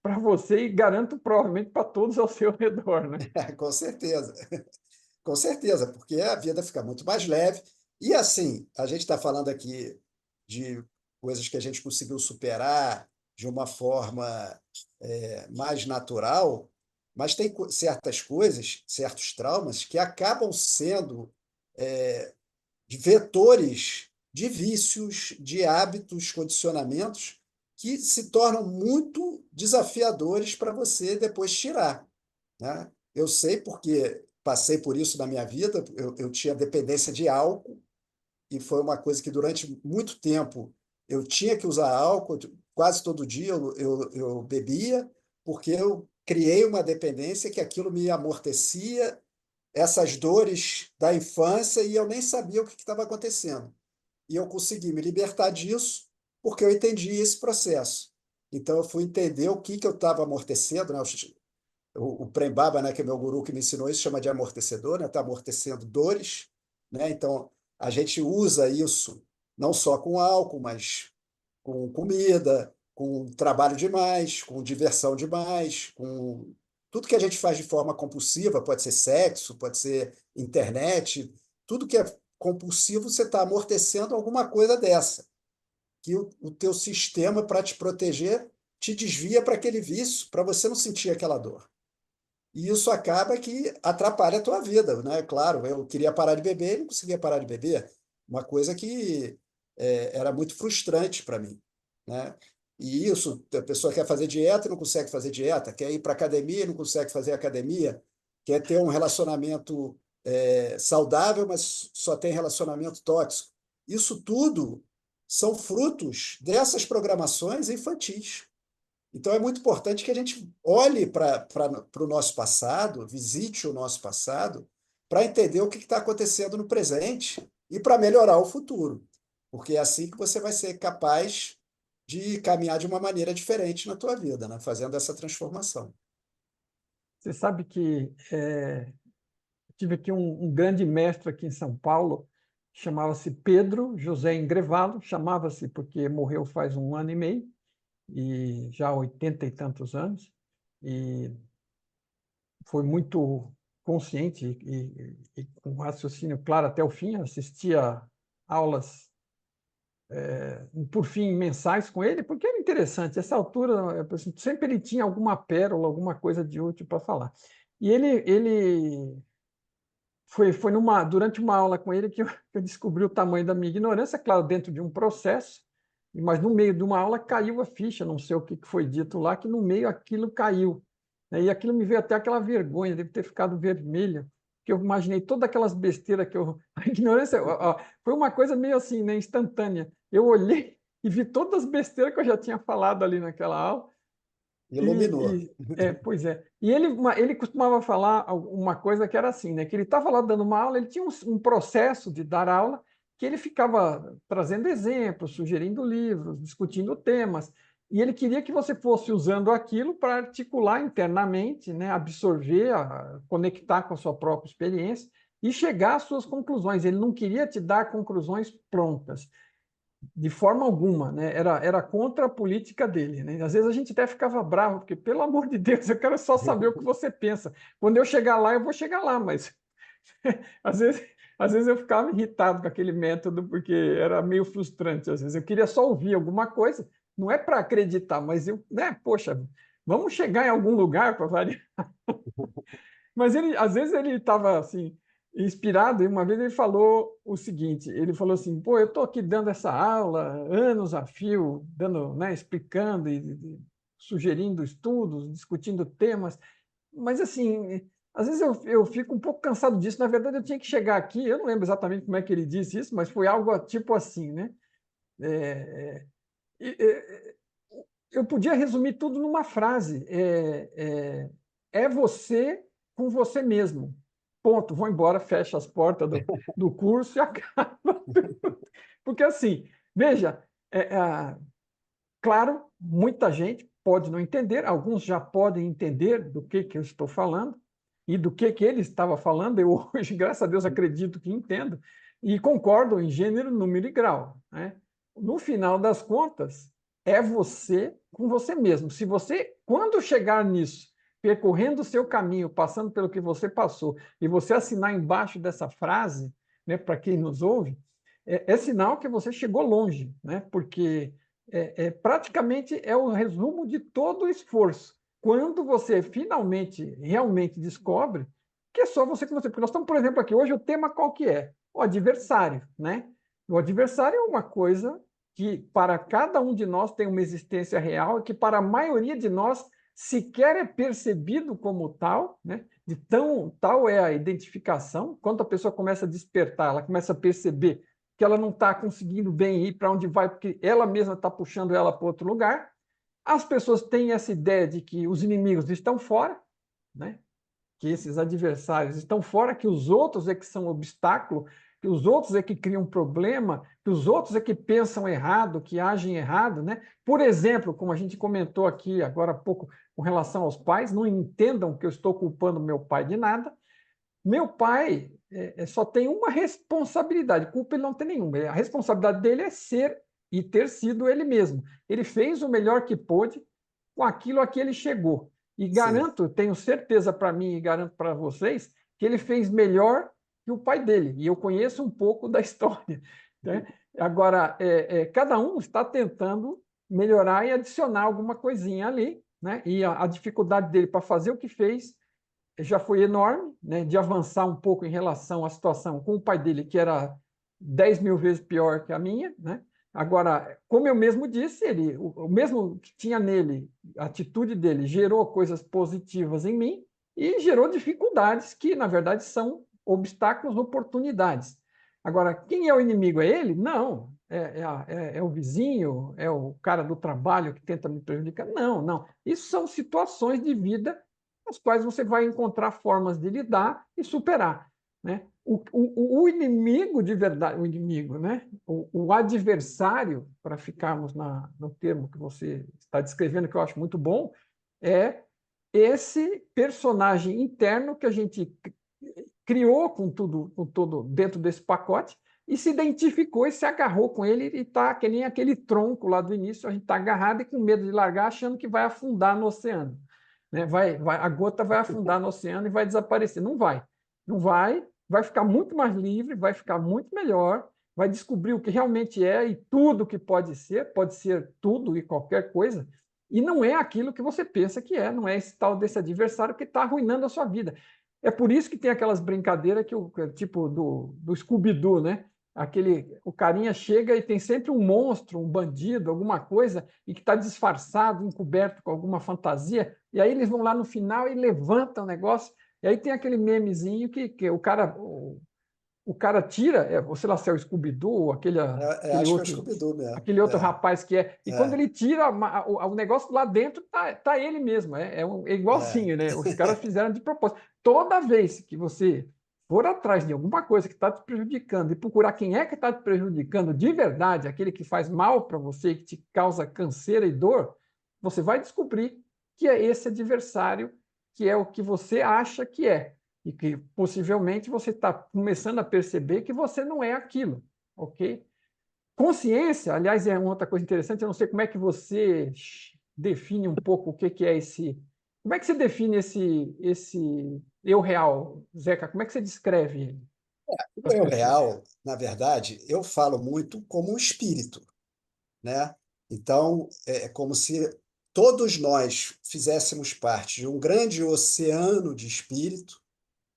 para você e garanto provavelmente para todos ao seu redor, né? Com certeza. Com certeza, porque a vida fica muito mais leve. E assim, a gente está falando aqui de coisas que a gente conseguiu superar de uma forma mais natural, mas tem certas coisas, certos traumas, que acabam sendo é, de vetores de vícios, de hábitos, condicionamentos que se tornam muito desafiadores para você depois tirar, né? Eu sei porque passei por isso na minha vida, eu tinha dependência de álcool, e foi uma coisa que durante muito tempo eu tinha que usar álcool, quase todo dia eu bebia, porque eu criei uma dependência que aquilo me amortecia essas dores da infância e eu nem sabia o que estava acontecendo. E eu consegui me libertar disso porque eu entendi esse processo. Então, eu fui entender o que eu estava amortecendo, né? O Prem Baba, né, que é meu guru que me ensinou isso, chama de amortecedor, né? Está amortecendo dores, né? Então, a gente usa isso não só com álcool, mas com comida, com trabalho demais, com diversão demais, com tudo que a gente faz de forma compulsiva, pode ser sexo, pode ser internet, tudo que é compulsivo, você está amortecendo alguma coisa dessa, que o teu sistema, para te proteger, te desvia para aquele vício, para você não sentir aquela dor. E isso acaba que atrapalha a tua vida, né? Claro, eu queria parar de beber e não conseguia parar de beber. Uma coisa que era muito frustrante para mim, né? E isso, a pessoa quer fazer dieta e não consegue fazer dieta, quer ir para academia e não consegue fazer academia, quer ter um relacionamento saudável, mas só tem relacionamento tóxico. Isso tudo são frutos dessas programações infantis. Então, é muito importante que a gente olhe para o nosso passado, visite o nosso passado, para entender o que está acontecendo no presente e para melhorar o futuro. Porque é assim que você vai ser capaz de caminhar de uma maneira diferente na tua vida, né? Fazendo essa transformação. Você sabe que tive aqui um grande mestre aqui em São Paulo, chamava-se Pedro José Engrevalo, chamava-se porque morreu faz um ano e meio, e já há 80 e tantos anos, e foi muito consciente e com raciocínio claro até o fim, assistia aulas, por fim, mensais com ele, porque era interessante. Essa altura, sempre ele tinha alguma pérola, alguma coisa de útil para falar. E ele foi durante uma aula com ele que eu descobri o tamanho da minha ignorância, claro, dentro de um processo, mas no meio de uma aula caiu a ficha, não sei o que foi dito lá, que no meio aquilo caiu, né? E aquilo me veio até aquela vergonha, deve ter ficado vermelha, que eu imaginei todas aquelas besteiras que eu... A ignorância foi uma coisa meio assim, né, instantânea. Eu olhei e vi todas as besteiras que eu já tinha falado ali naquela aula, Iluminou. pois é. E ele costumava falar uma coisa que era assim, né? Que ele estava lá dando uma aula, ele tinha um processo de dar aula que ele ficava trazendo exemplos, sugerindo livros, discutindo temas, e ele queria que você fosse usando aquilo para articular internamente, né? Absorver, conectar com a sua própria experiência e chegar às suas conclusões. Ele não queria te dar conclusões prontas. de forma alguma, né? Era contra a política dele, né? Às vezes a gente até ficava bravo, porque, pelo amor de Deus, eu quero só saber o que você pensa. Quando eu chegar lá, eu vou chegar lá, mas às vezes, às vezes eu ficava irritado com aquele método, porque era meio frustrante. Às vezes eu queria só ouvir alguma coisa, não é para acreditar, mas eu, né, poxa, vamos chegar em algum lugar para variar. Mas ele, às vezes ele estava assim inspirado, e uma vez ele falou o seguinte, ele falou assim: "Pô, eu estou aqui dando essa aula anos a fio, dando, né, explicando e sugerindo estudos, discutindo temas, mas assim, às vezes eu fico um pouco cansado disso. Na verdade, eu tinha que chegar aqui, eu não lembro exatamente como é que ele disse isso, mas foi algo tipo assim, né? É, eu podia resumir tudo numa frase: é você com você mesmo. Ponto. Vou embora, fecha as portas do curso e acaba. Porque assim, veja, claro, muita gente pode não entender, alguns já podem entender do que eu estou falando e do que ele estava falando. Eu hoje, graças a Deus, acredito que entendo e concordo em gênero, número e grau, né? No final das contas, é você com você mesmo. Se você, quando chegar nisso, percorrendo o seu caminho, passando pelo que você passou, e você assinar embaixo dessa frase, né, para quem nos ouve, é sinal que você chegou longe, né? Porque praticamente é o resumo de todo o esforço. Quando você finalmente, realmente descobre que é só você com você. Porque nós estamos, por exemplo, aqui hoje, o tema qual que é? O adversário, né? O adversário é uma coisa que para cada um de nós tem uma existência real e que para a maioria de nós sequer é percebido como tal, né? De tão tal é a identificação. Quando a pessoa começa a despertar, ela começa a perceber que ela não está conseguindo bem ir para onde vai, porque ela mesma está puxando ela para outro lugar. As pessoas têm essa ideia de que os inimigos estão fora, né? Que esses adversários estão fora, que os outros é que são obstáculo, que os outros é que criam problema, que os outros é que pensam errado, que agem errado, né? Por exemplo, como a gente comentou aqui agora há pouco com relação aos pais, não entendam que eu estou culpando meu pai de nada. Meu pai só tem uma responsabilidade, culpa ele não tem nenhuma. A responsabilidade dele é ser e ter sido ele mesmo. Ele fez o melhor que pôde com aquilo a que ele chegou. E Sim. garanto, tenho certeza para mim e garanto para vocês, que ele fez melhor que o pai dele. E eu conheço um pouco da história, né? Agora, cada um está tentando melhorar e adicionar alguma coisinha ali, né? E a dificuldade dele para fazer o que fez já foi enorme, né, de avançar um pouco em relação à situação com o pai dele, que era 10 mil vezes pior que a minha, né? Agora, como eu mesmo disse, ele, o mesmo que tinha nele, a atitude dele gerou coisas positivas em mim e gerou dificuldades que, na verdade, são obstáculos, oportunidades. Agora, quem é o inimigo? É ele? Não. É o vizinho? É o cara do trabalho que tenta me prejudicar? Não, não. Isso são situações de vida as quais você vai encontrar formas de lidar e superar, né? O inimigo de verdade, o inimigo, né? O adversário, para ficarmos no termo que você está descrevendo, que eu acho muito bom, é esse personagem interno que a gente criou com todo dentro desse pacote e se identificou e se agarrou com ele e está que nem aquele tronco lá do início, a gente está agarrado e com medo de largar, achando que vai afundar no oceano, né? A gota vai afundar no oceano e vai desaparecer. Não vai. Não vai. Vai ficar muito mais livre, vai ficar muito melhor, vai descobrir o que realmente é e tudo que pode ser tudo e qualquer coisa, e não é aquilo que você pensa que é, não é esse tal desse adversário que está arruinando a sua vida. É por isso que tem aquelas brincadeiras tipo do Scooby-Doo, né? O carinha chega e tem sempre um monstro, um bandido, alguma coisa, e que está disfarçado, encoberto com alguma fantasia, e aí eles vão lá no final e levantam o negócio, e aí tem aquele memezinho que o cara tira, sei lá se é o Scooby-Doo, Acho que é o Scooby-Doo mesmo. aquele outro rapaz que é. E quando É, ele tira o negócio lá dentro, tá ele mesmo. É é. igualzinho, né? Os caras fizeram de propósito. Toda vez que você for atrás de alguma coisa que está te prejudicando e procurar quem é que está te prejudicando de verdade, aquele que faz mal para você, que te causa canseira e dor, você vai descobrir que é esse adversário que é o que você acha que é. E que possivelmente você está começando a perceber que você não é aquilo, ok? Consciência, aliás, é uma outra coisa interessante, eu não sei como é que você define um pouco o que que é esse... Como é que você define esse eu real, Zeca? Como é que você descreve ele O para as eu pessoas? real, na verdade, eu falo muito como um espírito, né? Então, é como se todos nós fizéssemos parte de um grande oceano de espírito,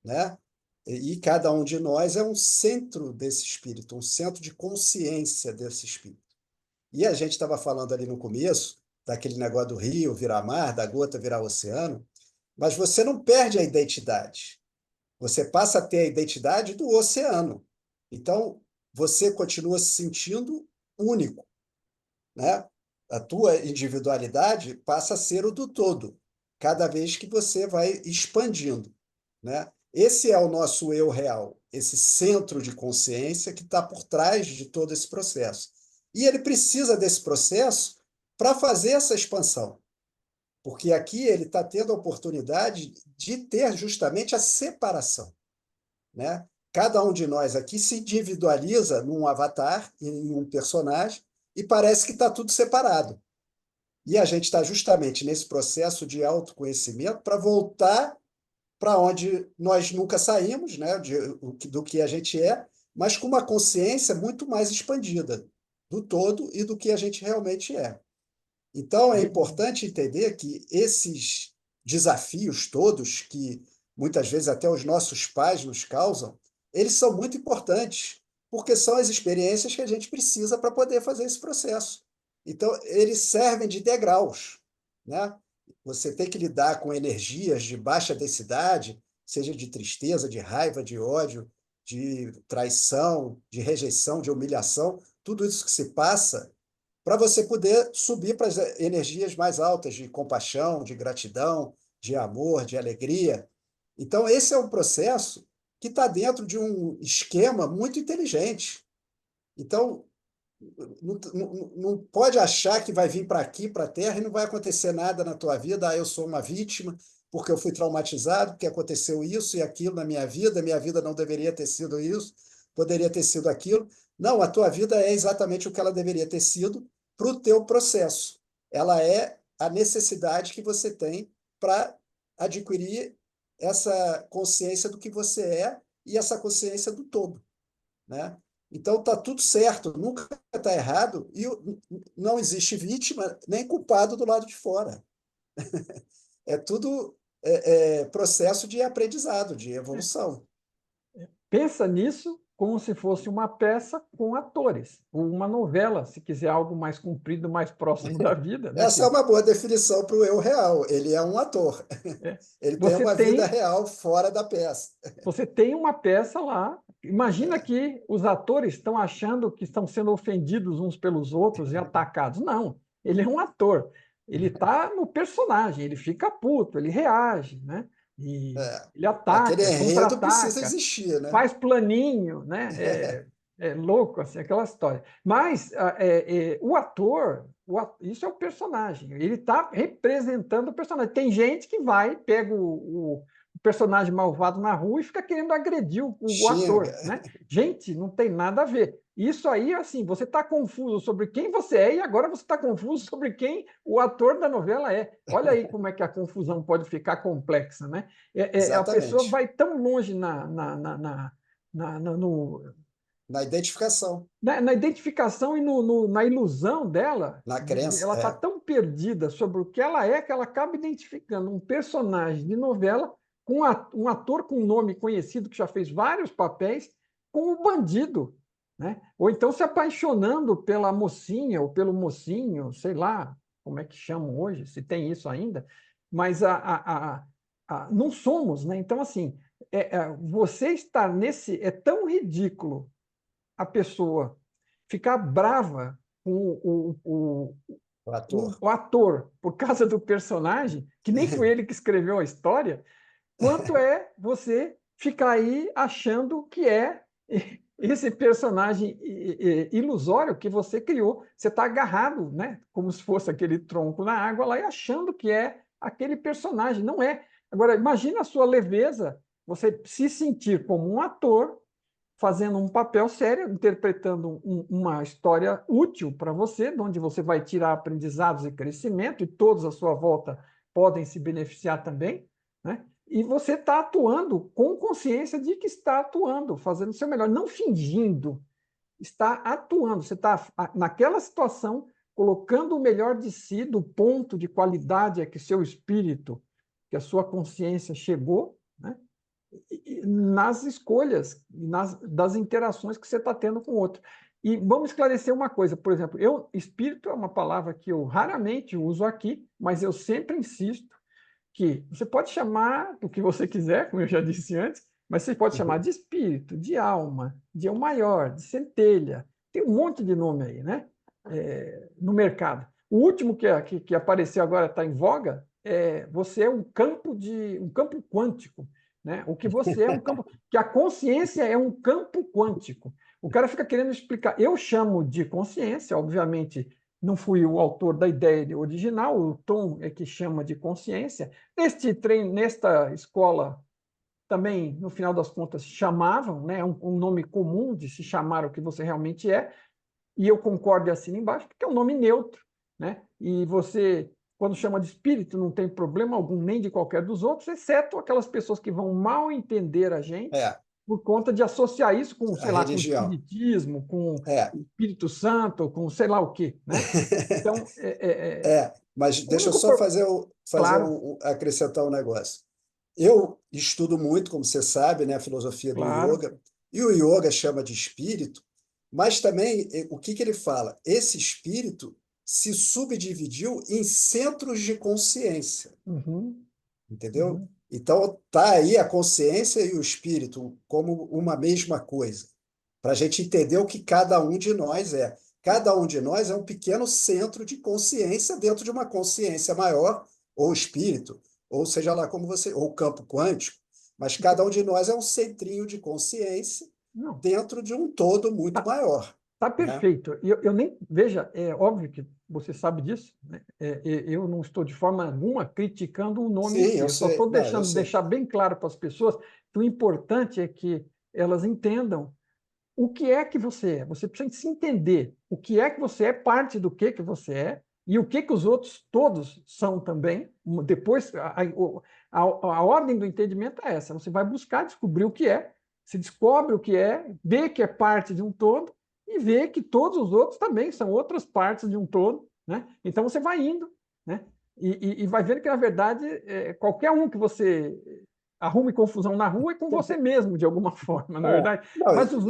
né? E cada um de nós é um centro desse espírito, um centro de consciência desse espírito. E a gente estava falando ali no começo daquele negócio do rio virar mar, da gota virar oceano, mas você não perde a identidade. Você passa a ter a identidade do oceano. Então, você continua se sentindo único, né? A tua individualidade passa a ser o do todo, cada vez que você vai expandindo, né? Esse é o nosso eu real, esse centro de consciência que está por trás de todo esse processo. E ele precisa desse processo para fazer essa expansão, porque aqui ele está tendo a oportunidade de ter justamente a separação, né? Cada um de nós aqui se individualiza num avatar, em um personagem, e parece que está tudo separado. E a gente está justamente nesse processo de autoconhecimento para voltar para onde nós nunca saímos, né, do que a gente é, mas com uma consciência muito mais expandida do todo e do que a gente realmente é. Então, é importante entender que esses desafios todos, que muitas vezes até os nossos pais nos causam, eles são muito importantes, porque são as experiências que a gente precisa para poder fazer esse processo. Então, eles servem de degraus, né? Você tem que lidar com energias de baixa densidade, seja de tristeza, de raiva, de ódio, de traição, de rejeição, de humilhação, tudo isso que se passa para você poder subir para as energias mais altas de compaixão, de gratidão, de amor, de alegria. Então, esse é um processo que está dentro de um esquema muito inteligente. Então, não pode achar que vai vir para aqui, para a Terra, e não vai acontecer nada na tua vida. Ah, eu sou uma vítima, porque eu fui traumatizado, porque aconteceu isso e aquilo na minha vida não deveria ter sido isso, poderia ter sido aquilo. Não, a tua vida é exatamente o que ela deveria ter sido para o teu processo. Ela é a necessidade que você tem para adquirir essa consciência do que você é e essa consciência do todo, né? Então está tudo certo, nunca está errado e não existe vítima nem culpado do lado de fora. É tudo processo de aprendizado, de evolução. Pensa nisso como se fosse uma peça com atores, ou uma novela, se quiser algo mais comprido, mais próximo da vida, né? Essa é uma boa definição para o eu real. Ele é um ator. É, Ele tem você uma vida tem real fora da peça. você tem uma peça lá. Imagina que os atores estão achando que estão sendo ofendidos uns pelos outros e atacados. Não, ele é um ator. Ele está no personagem, ele fica puto, ele reage, né? E É. ele Aquele ataca, enredo precisa contra-ataca, existir, né? faz planinho, né? É louco assim, aquela história. Mas o ator, isso é o personagem. Ele está representando o personagem. Tem gente que vai, pega o personagem malvado na rua e fica querendo agredir o Xinga. ator, né? Gente, não tem nada a ver. Isso aí, assim, você está confuso sobre quem você é e agora você está confuso sobre quem o ator da novela é. Olha aí como é que a confusão pode ficar complexa, né? A pessoa Exatamente. vai tão longe no, Na identificação, na identificação e na ilusão dela, na crença. ela está tão perdida sobre o que ela é que ela acaba identificando um personagem de novela com um ator com um nome conhecido que já fez vários papéis com o bandido, né? Ou então se apaixonando pela mocinha ou pelo mocinho, sei lá como é que chamam hoje, se tem isso ainda, mas não somos, né? Então, assim, você estar nesse... É tão ridículo a pessoa ficar brava com O ator. o ator por causa do personagem, que nem foi ele que escreveu a história, quanto é você ficar aí achando que é esse personagem ilusório que você criou. Você está agarrado, né? Como se fosse aquele tronco na água lá e achando que é aquele personagem. Não é. Agora, imagina a sua leveza, você se sentir como um ator fazendo um papel sério, interpretando uma história útil para você, de onde você vai tirar aprendizados e crescimento, e todos à sua volta podem se beneficiar também, né? E você está atuando com consciência de que está atuando, fazendo o seu melhor, não fingindo, está atuando. Você está, naquela situação, colocando o melhor de si, do ponto de qualidade a que seu espírito, que a sua consciência chegou, né? Nas escolhas, das interações que você está tendo com o outro. E vamos esclarecer uma coisa, por exemplo, espírito é uma palavra que eu raramente uso aqui, mas eu sempre insisto que você pode chamar do que você quiser, como eu já disse antes, mas você pode chamar de espírito, de alma, de eu maior, de centelha. Tem um monte de nome aí, né? No mercado. O último que apareceu agora, está em voga, você é um campo quântico, né? O que você é um campo, que a consciência é um campo quântico. O cara fica querendo explicar. Eu chamo de consciência, obviamente, não fui o autor da ideia original, o Tom é que chama de consciência. Nesta escola, também, no final das contas, chamavam, né, um nome comum de se chamar o que você realmente é, e eu concordo e assino embaixo, porque é um nome neutro, né? E você, quando chama de espírito, não tem problema algum, nem de qualquer dos outros, exceto aquelas pessoas que vão mal entender a gente É, por conta de associar isso com, a sei lá, com religião. espiritismo, com É. Espírito Santo, com sei lá o quê, né? Então, Mas o deixa eu único só claro, acrescentar um negócio. Eu estudo muito, como você sabe, né, a filosofia do claro, yoga, e o yoga chama de espírito, mas também o que ele fala? Esse espírito se subdividiu em centros de consciência, uhum, entendeu? uhum. Então, tá aí a consciência e o espírito como uma mesma coisa, para a gente entender o que cada um de nós é. Cada um de nós é um pequeno centro de consciência dentro de uma consciência maior, ou espírito, ou seja lá como você, ou campo quântico, mas cada um de nós é um centrinho de consciência Não, dentro de um todo muito tá, maior, tá né? perfeito. Eu nem, veja, é óbvio que você sabe disso, né? Eu não estou de forma alguma criticando o nome em Sim, si, eu eu só sei. estou Não, eu deixando sei. deixar bem claro para as pessoas que o importante é que elas entendam o que é que você é. Você precisa se entender o que é que você é, parte do que você é, e o que os outros todos são também. Depois, a ordem do entendimento é essa. Você vai buscar descobrir o que é, se descobre o que é, vê que é parte de um todo, e vê que todos os outros também são outras partes de um todo, né? Então você vai indo, né? E vai vendo que, na verdade, qualquer um que você arrume confusão na rua é com você mesmo, de alguma forma, na É. verdade. Não, Mas os,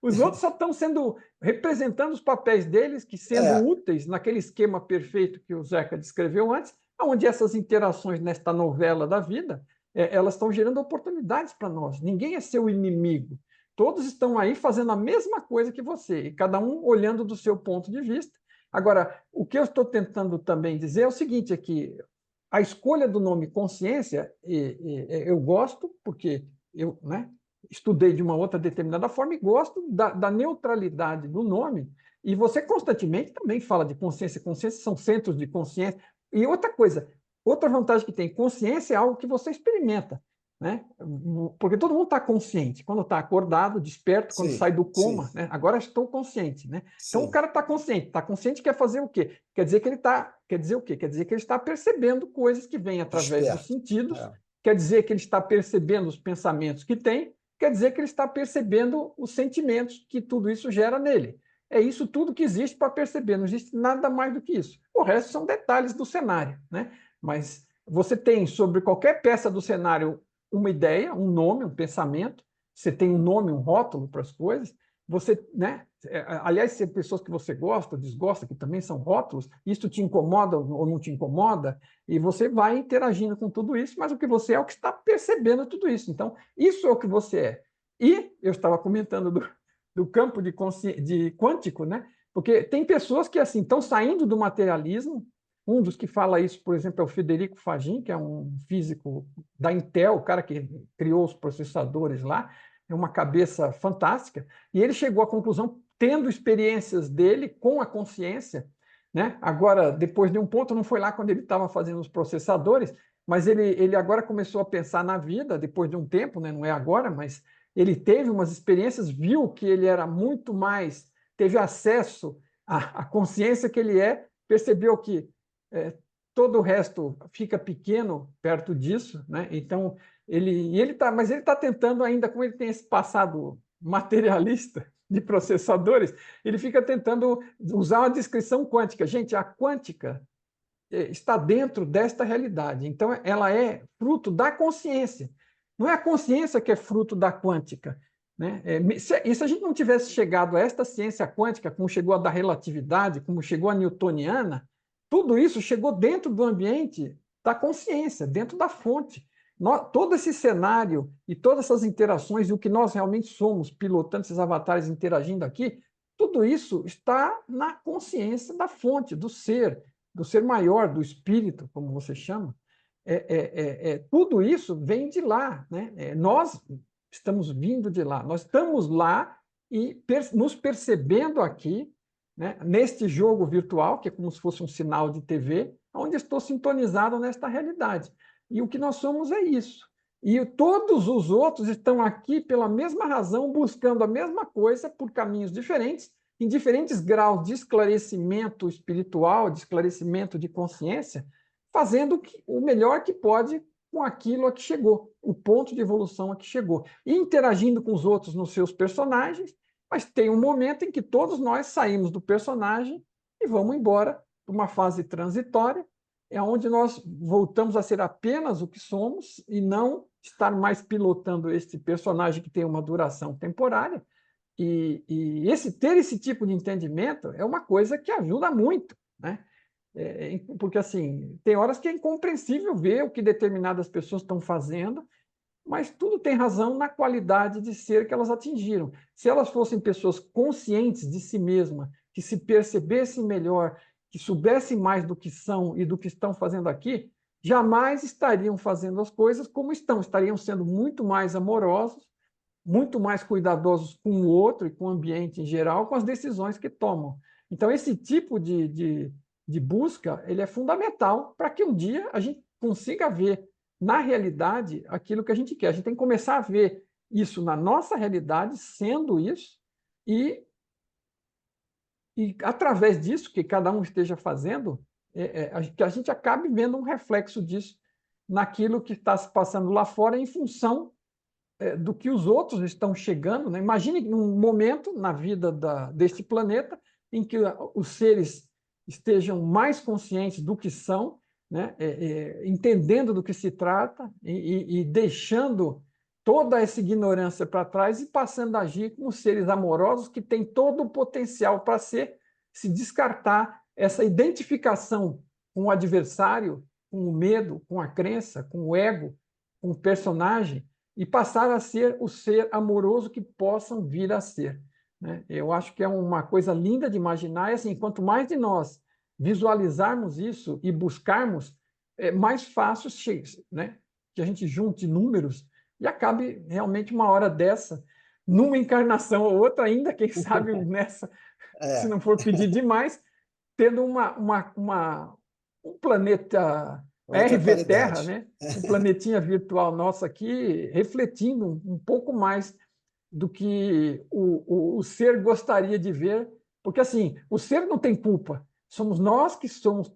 os outros só estão sendo representando os papéis deles, que sendo é, úteis naquele esquema perfeito que o Zeca descreveu antes, onde essas interações nesta novela da vida, elas estão gerando oportunidades para nós. Ninguém é seu inimigo. Todos estão aí fazendo a mesma coisa que você, e cada um olhando do seu ponto de vista. Agora, o que eu estou tentando também dizer é o seguinte aqui, a escolha do nome consciência, eu gosto, porque eu, né, estudei de uma outra determinada forma e gosto da neutralidade do nome. E você constantemente também fala de consciência. Consciência são centros de consciência. E outra coisa, outra vantagem que tem, consciência é algo que você experimenta. Né? Porque todo mundo está consciente. Quando está acordado, desperto, quando sim, sai do sim, coma, né? Agora estou consciente. Né? Então o sim. cara está consciente quer fazer o quê? Quer dizer que ele está. Quer dizer o quê? Quer dizer que ele está percebendo coisas que vêm através dos Desperto. sentidos, É, quer dizer que ele está percebendo os pensamentos que tem, quer dizer que ele está percebendo os sentimentos que tudo isso gera nele. É isso tudo que existe para perceber, não existe nada mais do que isso. O resto são detalhes do cenário, né? Mas você tem sobre qualquer peça do cenário uma ideia, um nome, um pensamento, você tem um nome, um rótulo para as coisas, você, né? Aliás, se pessoas que você gosta, desgosta, que também são rótulos, isso te incomoda ou não te incomoda, e você vai interagindo com tudo isso, mas o que você é o que está percebendo tudo isso. Então, isso é o que você é. E eu estava comentando do campo de quântico, né? Porque tem pessoas que assim estão saindo do materialismo. Um dos que fala isso, por exemplo, é o Federico Fagin, que é um físico da Intel, o cara que criou os processadores lá, é uma cabeça fantástica, e ele chegou à conclusão, tendo experiências dele com a consciência, né? Agora, depois de um ponto, não foi lá quando ele estava fazendo os processadores, mas ele agora começou a pensar na vida, depois de um tempo, né? Não é agora, mas ele teve umas experiências, viu que ele era muito mais, teve acesso à consciência que ele é, percebeu que todo o resto fica pequeno perto disso, né? Então, mas ele está tentando ainda, como ele tem esse passado materialista de processadores, ele fica tentando usar uma descrição quântica. Gente, a quântica está dentro desta realidade. Então, ela é fruto da consciência. Não é a consciência que é fruto da quântica. Né? E se a gente não tivesse chegado a esta ciência quântica, como chegou a da relatividade, como chegou a newtoniana, tudo isso chegou dentro do ambiente da consciência, dentro da fonte. Todo esse cenário e todas essas interações e o que nós realmente somos, pilotando esses avatares, interagindo aqui, tudo isso está na consciência da fonte, do ser maior, do espírito, como você chama. Tudo isso vem de lá. Né? Nós estamos vindo de lá, nós estamos lá e nos percebendo aqui, né, neste jogo virtual, que é como se fosse um sinal de TV, onde estou sintonizado nesta realidade. E o que nós somos é isso. E todos os outros estão aqui pela mesma razão, buscando a mesma coisa por caminhos diferentes, em diferentes graus de esclarecimento espiritual, de esclarecimento de consciência, fazendo o melhor que pode com aquilo a que chegou, o ponto de evolução a que chegou, e interagindo com os outros nos seus personagens, mas tem um momento em que todos nós saímos do personagem e vamos embora para uma fase transitória, é onde nós voltamos a ser apenas o que somos e não estar mais pilotando este personagem que tem uma duração temporária. E ter esse tipo de entendimento é uma coisa que ajuda muito, né? Porque assim tem horas que é incompreensível ver o que determinadas pessoas estão fazendo, mas tudo tem razão na qualidade de ser que elas atingiram. Se elas fossem pessoas conscientes de si mesmas, que se percebessem melhor, que soubessem mais do que são e do que estão fazendo aqui, jamais estariam fazendo as coisas como estão, estariam sendo muito mais amorosos, muito mais cuidadosos com o outro e com o ambiente em geral, com as decisões que tomam. Então, esse tipo de busca ele é fundamental para que um dia a gente consiga ver na realidade aquilo que a gente quer. A gente tem que começar a ver isso na nossa realidade, sendo isso, e através disso, que cada um esteja fazendo, que a gente acabe vendo um reflexo disso naquilo que está se passando lá fora em função do que os outros estão chegando. Né? Imagine um momento na vida deste planeta em que os seres estejam mais conscientes do que são, né? Entendendo do que se trata e deixando toda essa ignorância para trás e passando a agir como seres amorosos que têm todo o potencial para se descartar essa identificação com o adversário, com o medo, com a crença, com o ego, com o personagem, e passar a ser o ser amoroso que possam vir a ser. Né? Eu acho que é uma coisa linda de imaginar, e assim, quanto mais de nós visualizarmos isso e buscarmos, é mais fácil, né? Que a gente junte números e acabe realmente uma hora dessa, numa encarnação ou outra ainda, quem sabe nessa, se não for pedir demais, tendo um planeta Outra RV Terra, qualidade. né? Um planetinha virtual nosso aqui, refletindo um pouco mais do que o ser gostaria de ver, porque assim, o ser não tem culpa, somos nós que estamos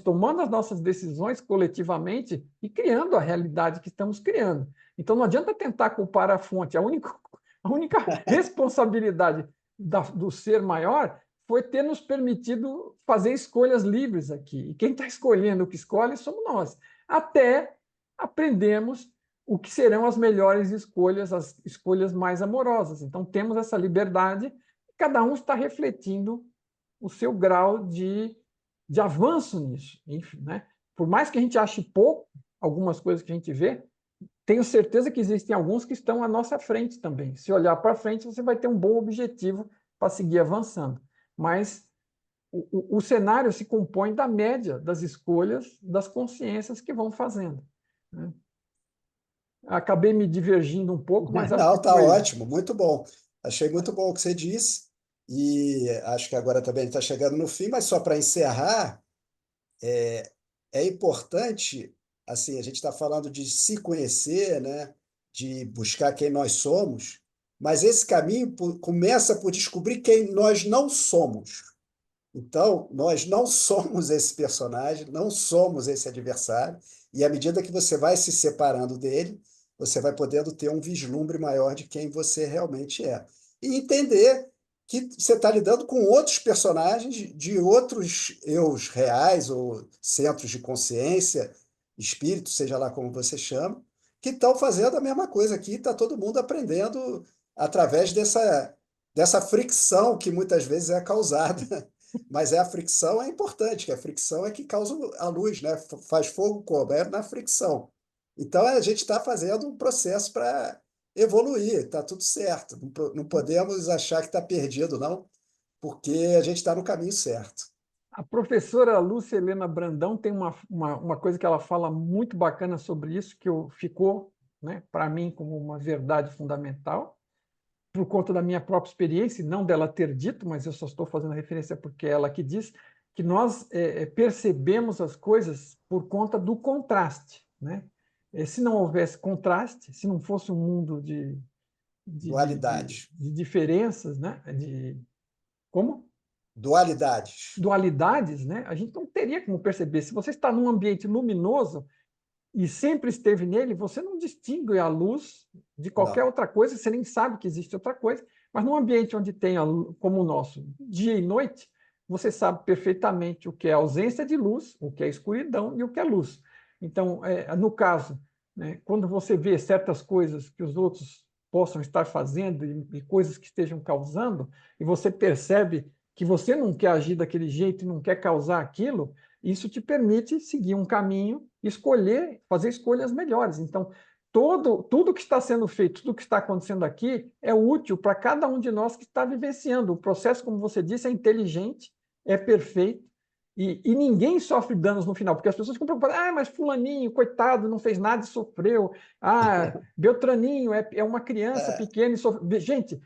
tomando as nossas decisões coletivamente e criando a realidade que estamos criando. Então não adianta tentar culpar a fonte, a única responsabilidade do ser maior foi ter nos permitido fazer escolhas livres aqui. E quem está escolhendo o que escolhe somos nós. Até aprendermos o que serão as melhores escolhas, as escolhas mais amorosas. Então, temos essa liberdade, cada um está refletindo o seu grau de avanço nisso. Enfim, né? Por mais que a gente ache pouco algumas coisas que a gente vê, tenho certeza que existem alguns que estão à nossa frente também. Se olhar para frente, você vai ter um bom objetivo para seguir avançando. Mas o cenário se compõe da média das escolhas das consciências que vão fazendo. Né? Acabei me divergindo um pouco, mas acho Não, que tá foi. ótimo, muito bom. Achei muito bom o que você disse, e acho que agora também está chegando no fim, mas só para encerrar, é importante, assim, a gente está falando de se conhecer, né, de buscar quem nós somos, mas esse caminho começa por descobrir quem nós não somos. Então, nós não somos esse personagem, não somos esse adversário, e à medida que você vai se separando dele, você vai podendo ter um vislumbre maior de quem você realmente é. E entender que você está lidando com outros personagens de outros eus reais ou centros de consciência, espíritos, seja lá como você chama, que estão fazendo a mesma coisa aqui, está todo mundo aprendendo através dessa fricção que muitas vezes é causada. Mas a fricção é importante, que a fricção é que causa a luz, né? Faz fogo como? É na fricção. Então a gente está fazendo um processo para evoluir, está tudo certo. Não podemos achar que está perdido, não, porque a gente está no caminho certo. A professora Lúcia Helena Brandão tem uma coisa que ela fala muito bacana sobre isso, que ficou, né, para mim como uma verdade fundamental, por conta da minha própria experiência, não dela ter dito, mas eu só estou fazendo referência porque é ela que diz, que nós percebemos as coisas por conta do contraste. Né? Se não houvesse contraste, se não fosse um mundo Dualidade. de diferenças, né? Como? Dualidades. Dualidades, né? A gente não teria como perceber. Se você está num ambiente luminoso e sempre esteve nele, você não distingue a luz de qualquer Não. outra coisa, você nem sabe que existe outra coisa, mas num ambiente onde tem, como o nosso, dia e noite, você sabe perfeitamente o que é ausência de luz, o que é escuridão e o que é luz. Então, no caso, né, quando você vê certas coisas que os outros possam estar fazendo e coisas que estejam causando, e você percebe que você não quer agir daquele jeito e não quer causar aquilo, isso te permite seguir um caminho, escolher, fazer escolhas melhores. Então, tudo que está sendo feito, tudo que está acontecendo aqui é útil para cada um de nós que está vivenciando. O processo, como você disse, é inteligente, é perfeito, e ninguém sofre danos no final, porque as pessoas ficam preocupadas, mas fulaninho, coitado, não fez nada e sofreu. Beltraninho é uma criança pequena e sofreu. Gente,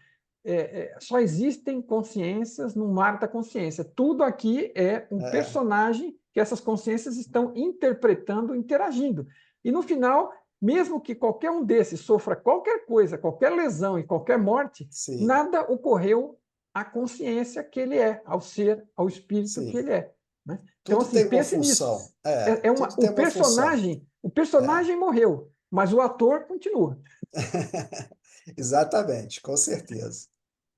só existem consciências no mar da consciência. Tudo aqui é um personagem que essas consciências estão interpretando, interagindo. E no final, mesmo que qualquer um desses sofra qualquer coisa, qualquer lesão e qualquer morte, Sim. nada ocorreu à consciência que ele é, ao ser, ao espírito Sim. que ele é. Né? Então, Tudo assim, tem uma pense função. nisso. O Tudo tem uma função. personagem morreu, mas o ator continua. Exatamente, com certeza.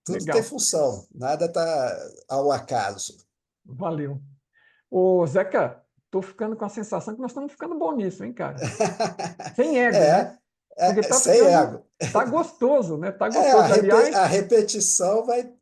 Tudo tem Legal, função, nada está ao acaso. valeu. Ô, Zeca, estou ficando com a sensação que nós estamos ficando bom nisso, hein, cara? Sem ego, né? É, Porque tá sem ficando, ego. tá gostoso, né? Tá gostoso. A Aliás, repetição vai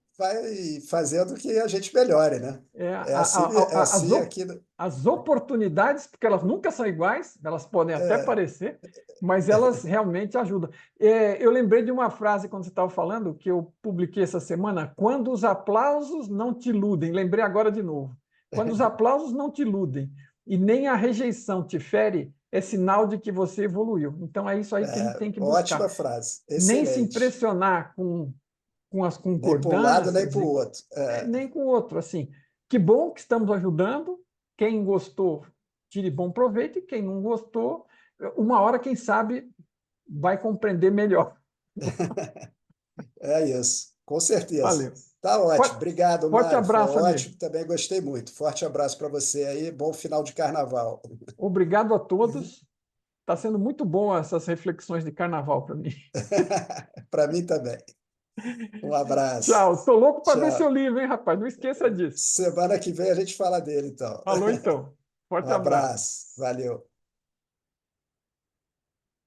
fazendo que a gente melhore, né? é, É assim aqui. as oportunidades, porque elas nunca são iguais, elas podem até É, parecer, mas elas realmente ajudam. Eu lembrei de uma frase quando você estava falando, que eu publiquei essa semana, quando os aplausos não te iludem. Lembrei agora de novo. Quando os aplausos não te iludem e nem a rejeição te fere, é sinal de que você evoluiu. Então é isso aí que a gente tem que ótima buscar. frase, Nem se excelente. impressionar com as Nem para um lado, nem concordâncias para o e outro. nem com o outro. Assim, que bom que estamos ajudando. Quem gostou, tire bom proveito, e quem não gostou, uma hora, quem sabe, vai compreender melhor. É isso, com certeza. Valeu. Tá ótimo. Forte, Obrigado, forte Mário. Foi abraço, amigo. ótimo. Também gostei muito. Forte abraço para você aí. Bom final de carnaval. Obrigado a todos. Está sendo muito bom essas reflexões de carnaval para mim. Para mim também. Um abraço. Tchau. Estou louco para ver seu Tchau. livro, hein, rapaz? Não esqueça disso. Semana que vem a gente fala dele, então. Falou então. Um Forte abraço. abraço. Valeu.